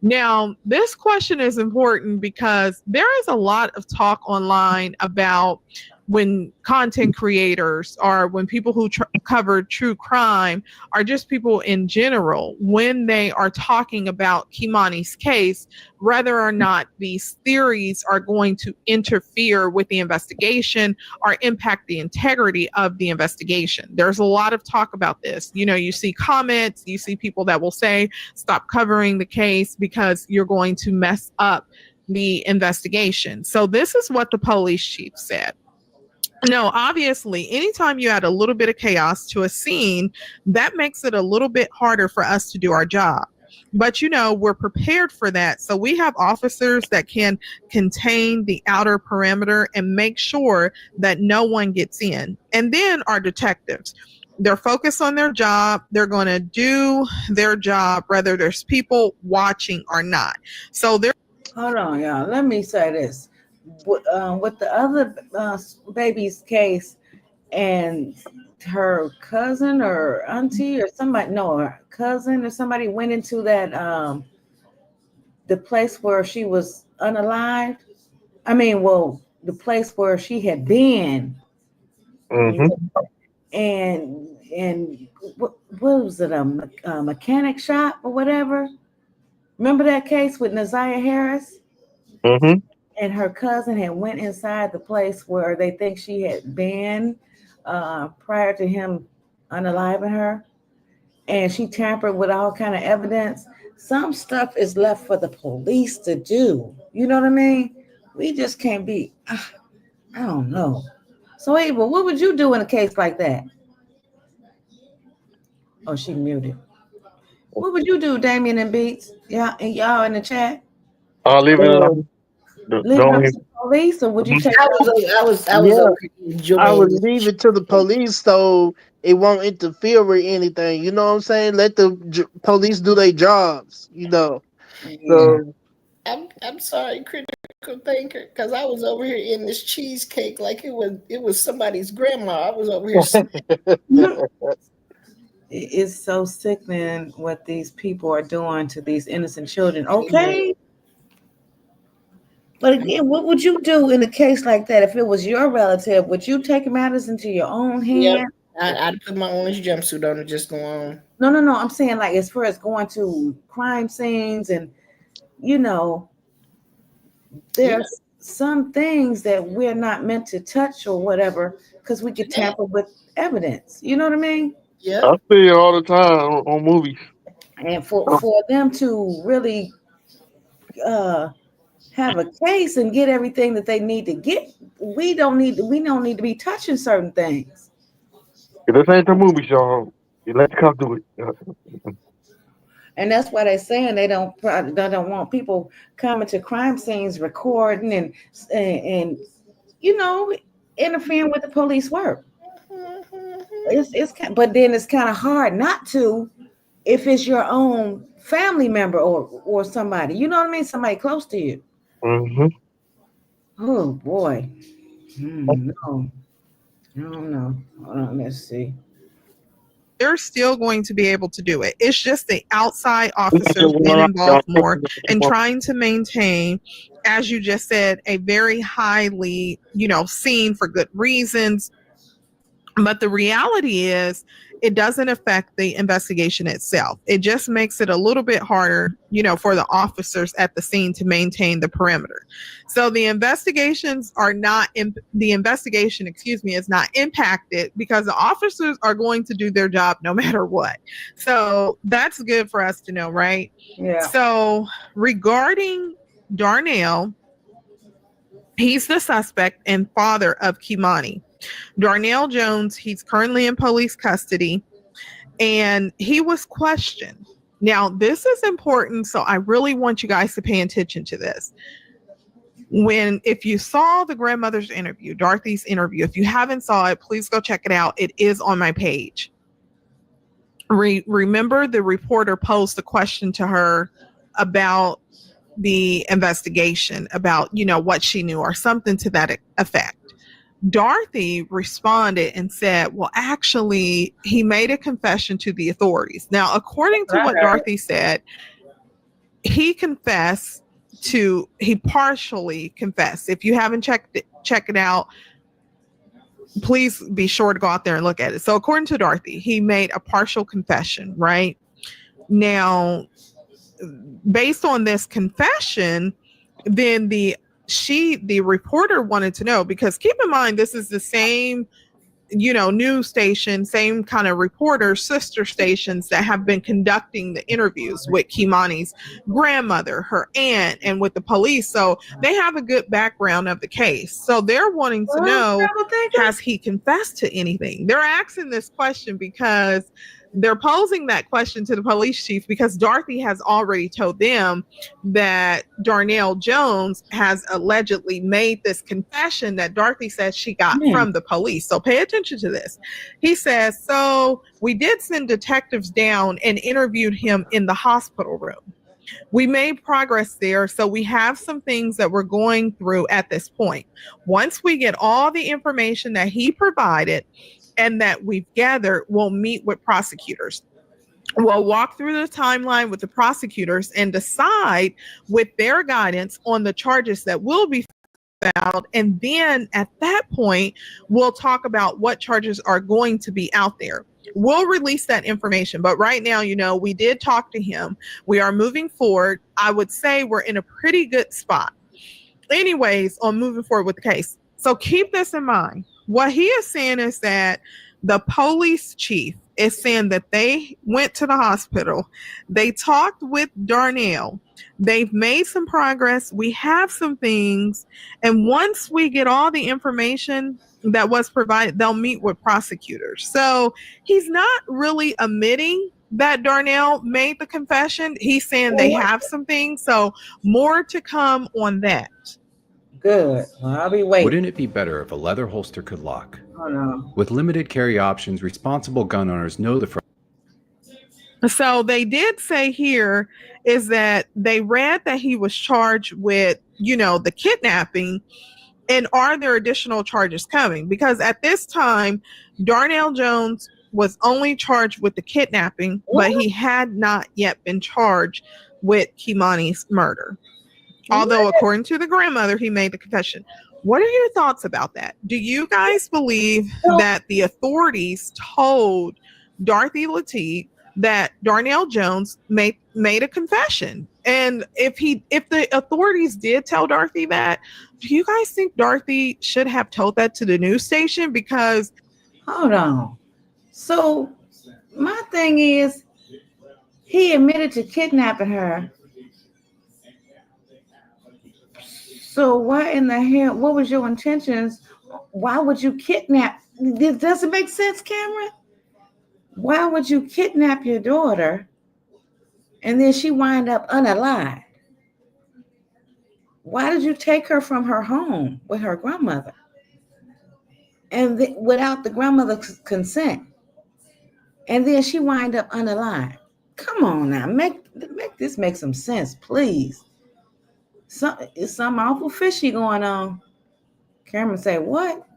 Now, this question is important because there is a lot of talk online about when content creators or when people who cover true crime or just people in general, when they are talking about Kimani's case, whether or not these theories are going to interfere with the investigation or impact the integrity of the investigation. There's a lot of talk about this. You know, you see comments, you see people that will say, stop covering the case because you're going to mess up the investigation. So this is what the police chief said. No, obviously, anytime you add a little bit of chaos to a scene, that makes it a little bit harder for us to do our job. But, you know, we're prepared for that. So we have officers that can contain the outer perimeter and make sure that no one gets in. And then our detectives, they're focused on their job. They're going to do their job, whether there's people watching or not. So they're. Hold on, y'all. Let me say this. With the other baby's case and her cousin or auntie or somebody, no, her cousin or somebody went into that, the place where she was unalived. I mean, well, the place where she had been. And what was it, a mechanic shop or whatever? Remember that case with Naziah Harris? And her cousin had went inside the place where they think she had been prior to him unaliving her, and she tampered with all kind of evidence. Some stuff is left for the police to do. You know what I mean? We just can't be. I don't know. So, Ava, what would you do in a case like that? Oh, she muted. What would you do, Damien and Beats? Yeah, and y'all in the chat. I'll leave it alone. Leave it up to the police, or would you take? I was I would leave it to the police so it won't interfere with anything. You know what I'm saying? Let the police do their jobs. You know. So I'm sorry, critical thinker, because I was over here eating this cheesecake like it was somebody's grandma. I was over here. It's so sickening what these people are doing to these innocent children. Okay. But again, what would you do in a case like that if it was your relative? Would you take matters into your own Yep. hand? I'd put my orange jumpsuit on and just go on. No. I'm saying like as far as going to crime scenes and you know, Yeah. there's some things that we're not meant to touch or whatever because we could tamper with evidence. You know what I mean? Yeah. I see it all the time on movies. And for them to really uh have a case and get everything that they need to get, we don't need to be touching certain things. This ain't the movie, Sean. You let the cops do it. And that's why they're saying they don't want people coming to crime scenes recording and you know interfering with the police work. But then it's kind of hard not to if it's your own family member or somebody. You know what I mean? Somebody close to you. Mm-hmm. Oh boy. No. I don't know. Hold on, let's see. They're still going to be able to do it. It's just the outside officers being involved more and trying to maintain, as you just said, a very highly, scene for good reasons. But the reality is, it doesn't affect the investigation itself. It just makes it a little bit harder, for the officers at the scene to maintain the perimeter. So the investigation, is not impacted because the officers are going to do their job no matter what. So that's good for us to know, right? Yeah. So regarding Darnell, he's the suspect and father of Kimani. Darnell Jones, he's currently in police custody, and he was questioned. Now, this is important, so I really want you guys to pay attention to this. If you saw the grandmother's interview, Dorothy's interview, if you haven't saw it, please go check it out. It is on my page. Remember, the reporter posed a question to her about the investigation, about, what she knew or something to that effect. Dorothy responded and said, well, actually, he made a confession to the authorities. Now, according to what Dorothy said, he partially confessed. If you haven't check it out, please be sure to go out there and look at it. So according to Dorothy, he made a partial confession, right? Now, based on this confession, then the reporter wanted to know, because keep in mind, this is the same, news station, same kind of reporter, sister stations that have been conducting the interviews with Kimani's grandmother, her aunt, and with the police. So they have a good background of the case. So they're wanting to know, has he confessed to anything? They're asking this question because they're posing that question to the police chief because Dorothy has already told them that Darnell Jones has allegedly made this confession that Dorothy says she got from the police. So pay attention to this. He says, so we did send detectives down and interviewed him in the hospital room. We made progress there, so we have some things that we're going through at this point. Once we get all the information that he provided and that we've gathered, we'll meet with prosecutors. We'll walk through the timeline with the prosecutors and decide with their guidance on the charges that will be filed. And then at that point, we'll talk about what charges are going to be out there. We'll release that information. But right now, we did talk to him. We are moving forward. I would say we're in a pretty good spot. Anyways, on moving forward with the case. So keep this in mind. What he is saying is that the police chief is saying that they went to the hospital. They talked with Darnell. They've made some progress. We have some things. And once we get all the information that was provided, they'll meet with prosecutors. So he's not really admitting that Darnell made the confession. He's saying they have some things. So more to come on that. Good. Well, I'll be waiting. Wouldn't it be better if a leather holster could lock? Oh, no. With limited carry options, responsible gun owners know the. So they did say here is that they read that he was charged with, the kidnapping. And are there additional charges coming? Because at this time, Darnell Jones was only charged with the kidnapping, but he had not yet been charged with Kimani's murder. Although, according to the grandmother, he made the confession. What are your thoughts about that? Do you guys believe that the authorities told Dorothy Lateef that Darnell Jones made a confession? And if the authorities did tell Dorothy that, do you guys think Dorothy should have told that to the news station? Because hold on. So my thing is, he admitted to kidnapping her. So why in the hell? What was your intentions? Why would you kidnap? Does it make sense, Cameron? Why would you kidnap your daughter and then she wind up unalive? Why did you take her from her home with her grandmother and without the grandmother's consent? And then she wind up unalive. Come on now, make this make some sense, please. It's some awful fishy going on. Cameron say, what?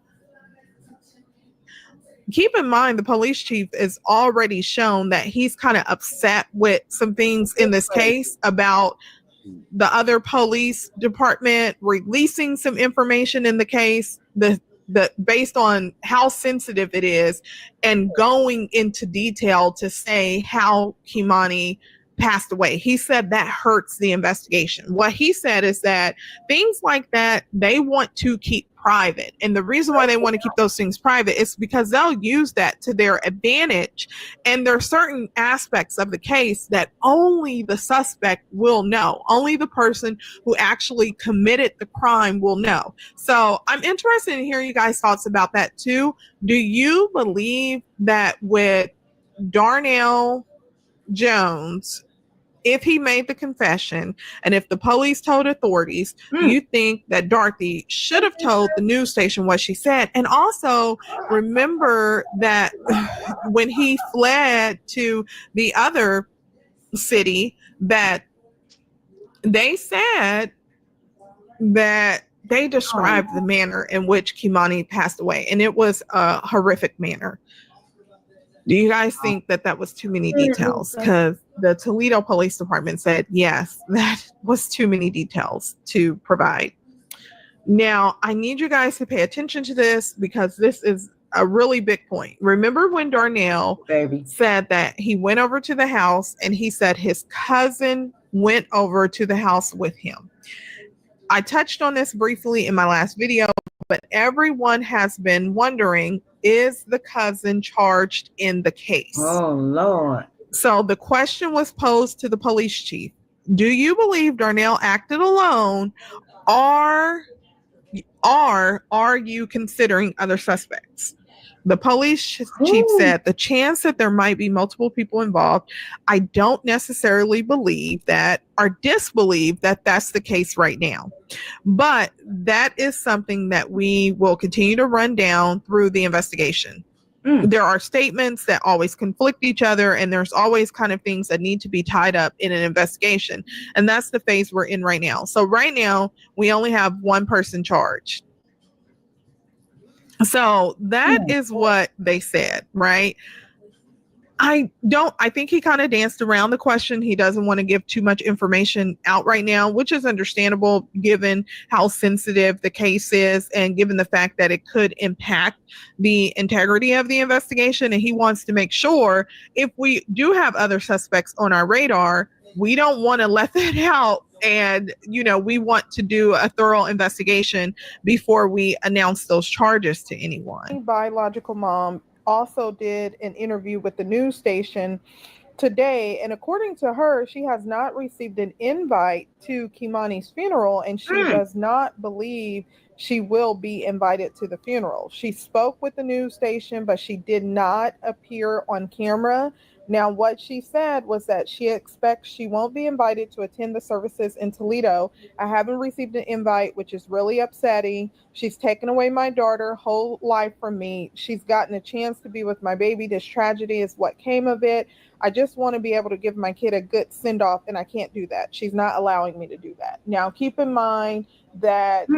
keep in mind, the police chief is already shown that he's kind of upset with some things in this case about the other police department releasing some information in the case, the based on how sensitive it is, and going into detail to say how Kimani passed away. He said that hurts the investigation. What he said is that things like that they want to keep private. And the reason why they want to keep those things private is because they'll use that to their advantage. And there are certain aspects of the case that only the suspect will know. Only the person who actually committed the crime will know. So I'm interested in hearing you guys' thoughts about that too. Do you believe that with Darnell Jones, if he made the confession and if the police told authorities, do you think that Dorothy should have told the news station what she said? And also remember that when he fled to the other city, that they said that they described the manner in which Kimani passed away, and it was a horrific manner. Do you guys think that that was too many details? Because the Toledo Police Department said, yes, that was too many details to provide. Now, I need you guys to pay attention to this because this is a really big point. Remember when Darnell said that he went over to the house and he said his cousin went over to the house with him? I touched on this briefly in my last video, but everyone has been wondering, is the cousin charged in the case? Oh, Lord. So the question was posed to the police chief. Do you believe Darnell acted alone, or are you considering other suspects? The police chief said the chance that there might be multiple people involved, I don't necessarily believe that or disbelieve that that's the case right now. But that is something that we will continue to run down through the investigation. There are statements that always conflict each other, and there's always kind of things that need to be tied up in an investigation. And that's the phase we're in right now. So right now, we only have one person charged. So that is what they said, right? I think he kind of danced around the question. He doesn't want to give too much information out right now, which is understandable given how sensitive the case is and given the fact that it could impact the integrity of the investigation. And he wants to make sure if we do have other suspects on our radar, we don't want to let that out. And, we want to do a thorough investigation before we announce those charges to anyone. Biological mom also did an interview with the news station today, and according to her, she has not received an invite to Kimani's funeral, and she does not believe she will be invited to the funeral. She spoke with the news station, but she did not appear on camera. Now, what she said was that she expects she won't be invited to attend the services in Toledo. I haven't received an invite, which is really upsetting. She's taken away my daughter's whole life from me. She's gotten a chance to be with my baby. This tragedy is what came of it. I just want to be able to give my kid a good send-off, and I can't do that. She's not allowing me to do that. Now, keep in mind that,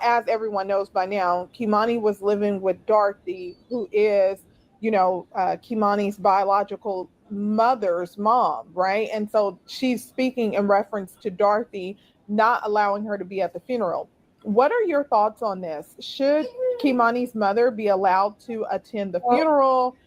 as everyone knows by now, Kimani was living with Dorothy, who is Kimani's biological mother's mom, right? And so she's speaking in reference to Dorothy not allowing her to be at the funeral. What are your thoughts on this? Should Kimani's mother be allowed to attend the funeral?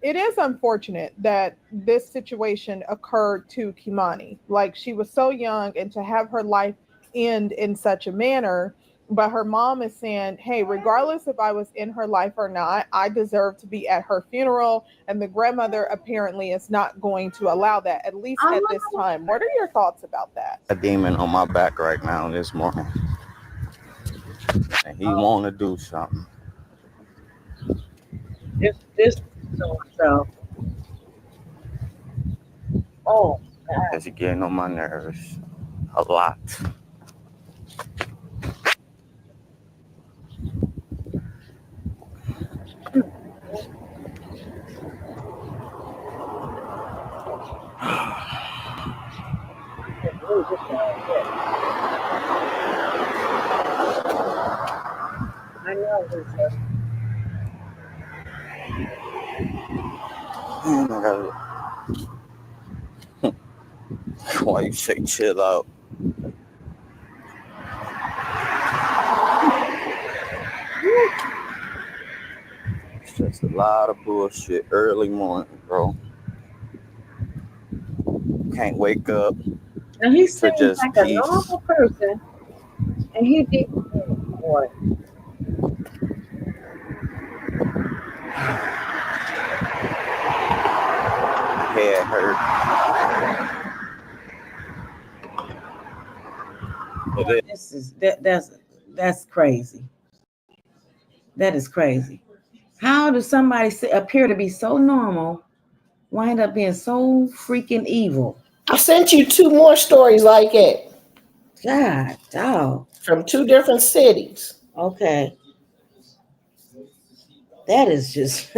It is unfortunate that this situation occurred to Kimani. Like, she was so young, and to have her life end in such a manner. But her mom is saying, hey, regardless if I was in her life or not, I deserve to be at her funeral. And the grandmother apparently is not going to allow that, at least at this time. What are your thoughts about that? A demon on my back right now this morning. And he want to do something. This so. Oh, God. It's getting on my nerves a lot. I know this. Why you say chill out? It's just a lot of bullshit early morning, bro. Can't wake up. And he seems just like peace. a normal person, and he did what? Head hurt. This is that's crazy. That is crazy. How does somebody appear to be so normal wind up being so freaking evil? I sent you 2 more stories like it. God, dog. From 2 different cities. Okay. That is just,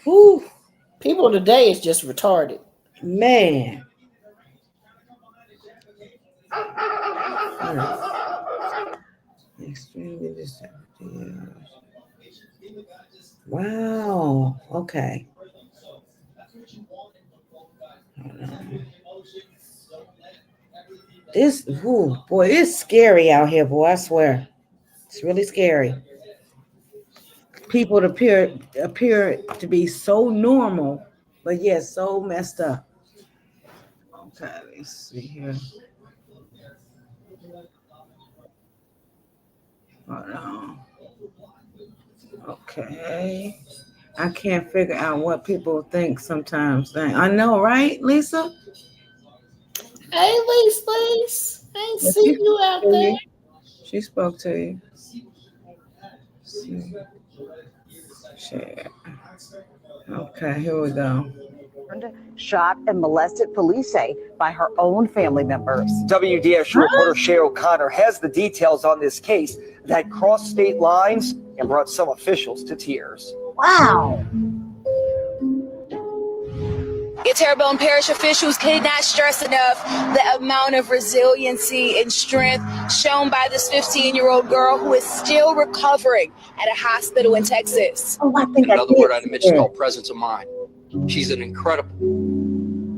whew. People today is just retarded. Man. Extremely deceptive. Wow. Okay. Hold on. This, ooh, boy, it's scary out here, boy. I swear. It's really scary. People appear to be so normal, but yet so messed up. Okay, let's see here. Hold on. Okay. I can't figure out what people think sometimes. I know, right, Lisa? Hey, Lisa. I ain't see you out there. She spoke to you. Share. Okay, here we go. Shot and molested, police say, by her own family members. WDSU reporter Shay O'Connor has the details on this case that crossed state lines and brought some officials to tears. Wow. Terrebonne Parish officials could not stress enough the amount of resiliency and strength shown by this 15-year-old girl who is still recovering at a hospital in Texas. Oh, I think another word I'd mention called presence of mind. She's an incredible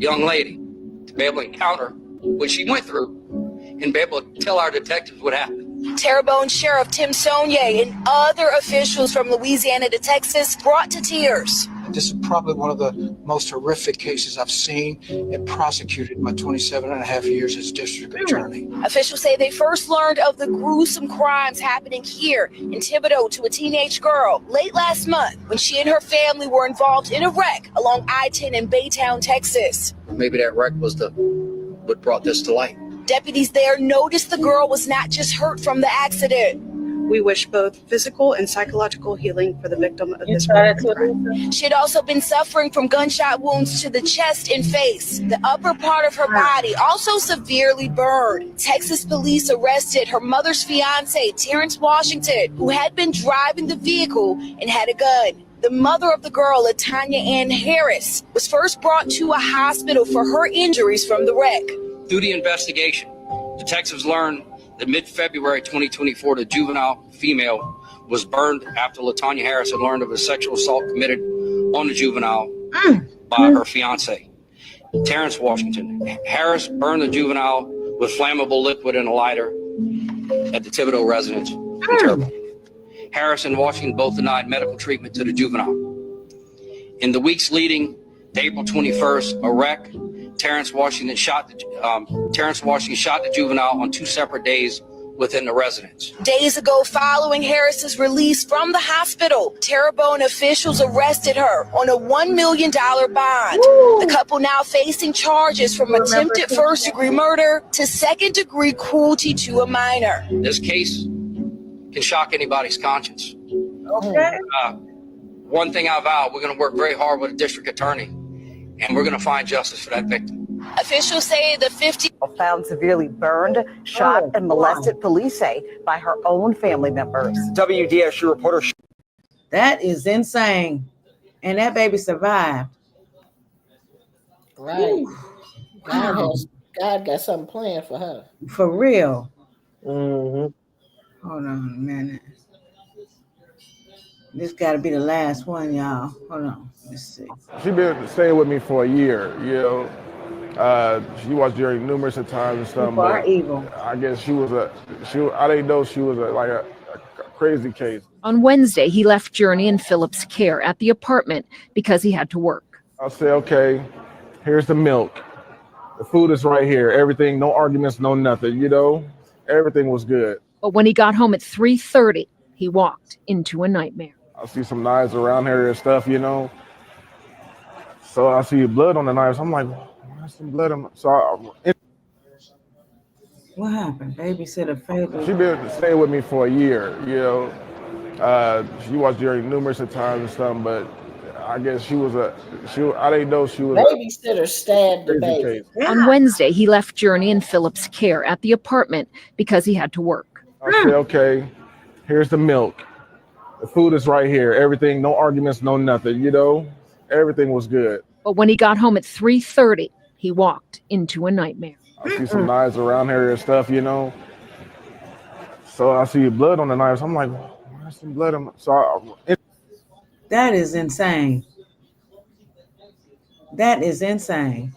young lady to be able to encounter what she went through and be able to tell our detectives what happened. Terrebonne Sheriff Tim Sonnier and other officials from Louisiana to Texas brought to tears. This is probably one of the most horrific cases I've seen and prosecuted in my 27 and a half years as district attorney. Officials say they first learned of the gruesome crimes happening here in Thibodaux to a teenage girl late last month when she and her family were involved in a wreck along I-10 in Baytown, Texas. Maybe that wreck was what brought this to light. Deputies there noticed the girl was not just hurt from the accident. We wish both physical and psychological healing for the victim of this crime. She had also been suffering from gunshot wounds to the chest and face. The upper part of her body also severely burned. Texas police arrested her mother's fiance, Terrence Washington, who had been driving the vehicle and had a gun. The mother of the girl, Latanya Ann Harris, was first brought to a hospital for her injuries from the wreck. Through the investigation, detectives learned that mid-February 2024, the juvenile female was burned after Latanya Harris had learned of a sexual assault committed on the juvenile by her fiance, Terrence Washington. Harris burned the juvenile with flammable liquid and a lighter at the Thibodeau residence in Terrebonne. Harris and Washington both denied medical treatment to the juvenile. In the weeks leading to April 21st, a wreck, Terrence Washington shot the juvenile on 2 separate days within the residence. Days ago, following Harris's release from the hospital, Terrebonne officials arrested her on a $1 million bond. Woo! The couple now facing charges from attempted first-degree murder to second-degree cruelty to a minor. This case can shock anybody's conscience. Okay. One thing I vow, we're going to work very hard with the district attorney, and we're going to find justice for that victim. Officials say the 50 found severely burned, shot, and molested, police say, by her own family members. WDSU reporter. That is insane. And that baby survived. Right. God got something planned for her. For real. Mm-hmm. Hold on a minute. This got to be the last one, y'all. Hold on. Let's see. She been staying with me for a year, you know. She watched Jerry numerous times and stuff. People are evil. I guess I didn't know she was a crazy case. On Wednesday, he left Journey in Philip's care at the apartment because he had to work. I said, okay, here's the milk. The food is right here. Everything, no arguments, no nothing, you know. Everything was good. But when he got home at 3:30, he walked into a nightmare. I see some knives around here and stuff, you know. So I see blood on the knives. I'm like, where's some blood on? What happened? Babysitter favorite. She been staying with me for a year, you know. She watched Jerry numerous times and stuff, but I guess I didn't know she was babysitter stabbed the baby. On Wednesday, he left Journey in Philip's care at the apartment because he had to work. I said, okay, here's the milk. The food is right here. Everything, no arguments, no nothing, you know. Everything was good. But when he got home at 3:30, he walked into a nightmare. I see some knives around here and stuff, you know. So I see blood on the knives. I'm like, where's some blood on? That is insane. That is insane.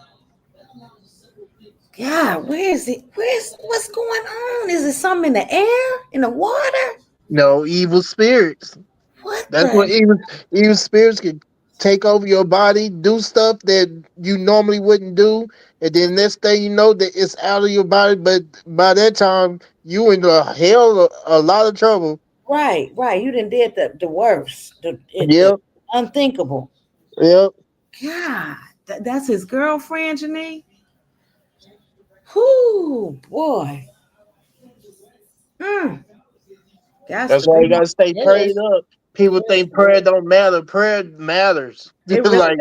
God, where is it? What's going on? Is it something in the air? In the water? No, evil spirits. What? That's what evil spirits can take over your body, do stuff that you normally wouldn't do, and then next thing you know that it's out of your body. But by that time, you in a lot of trouble. Right. You done did the worst. Yep. Unthinkable. Yep. God, that's his girlfriend, Janine. Whoo, boy. That's why you gotta stay prayed up. People think prayer don't matter. Prayer matters. Really like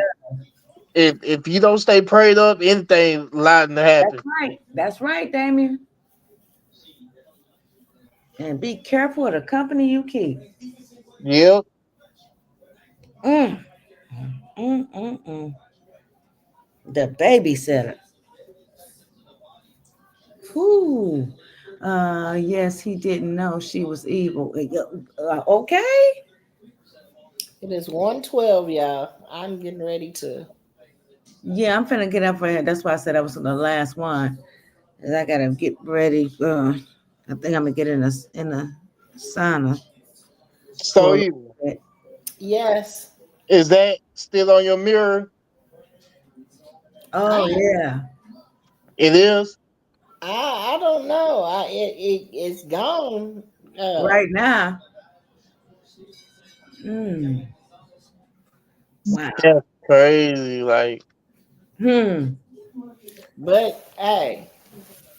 if you don't stay prayed up, anything liable to happen. That's right, Damien. And be careful of the company you keep. Yep. The babysitter. Whoo. Yes, he didn't know she was evil. Okay. It is 1:12, y'all. I'm getting ready to. Yeah, I'm finna get up for it. That's why I said I was the last one. And I gotta get ready. I think I'm gonna get in the sauna. So yes. Is that still on your mirror? Oh yeah. It is. I don't know. It's gone right now. Wow. That's crazy. Like. But hey,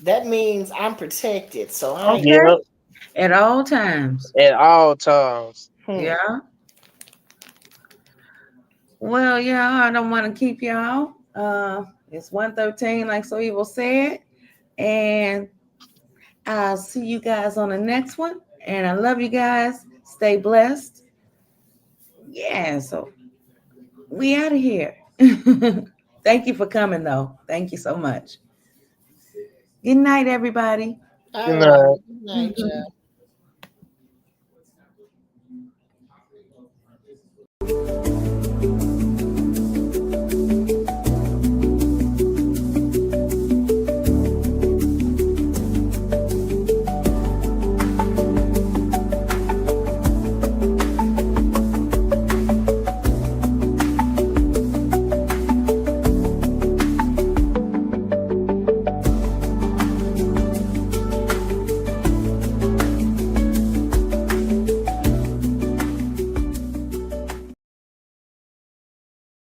that means I'm protected. So I at all times. At all times. Yeah. Well, yeah, I don't want to keep y'all. It's 1:13, like So Evil said. And I'll see you guys on the next one. And I love you guys. Stay blessed. Yeah, so we out of here. Thank you for coming, though. Thank you so much. Good night, everybody. Good night. Good night, y'all.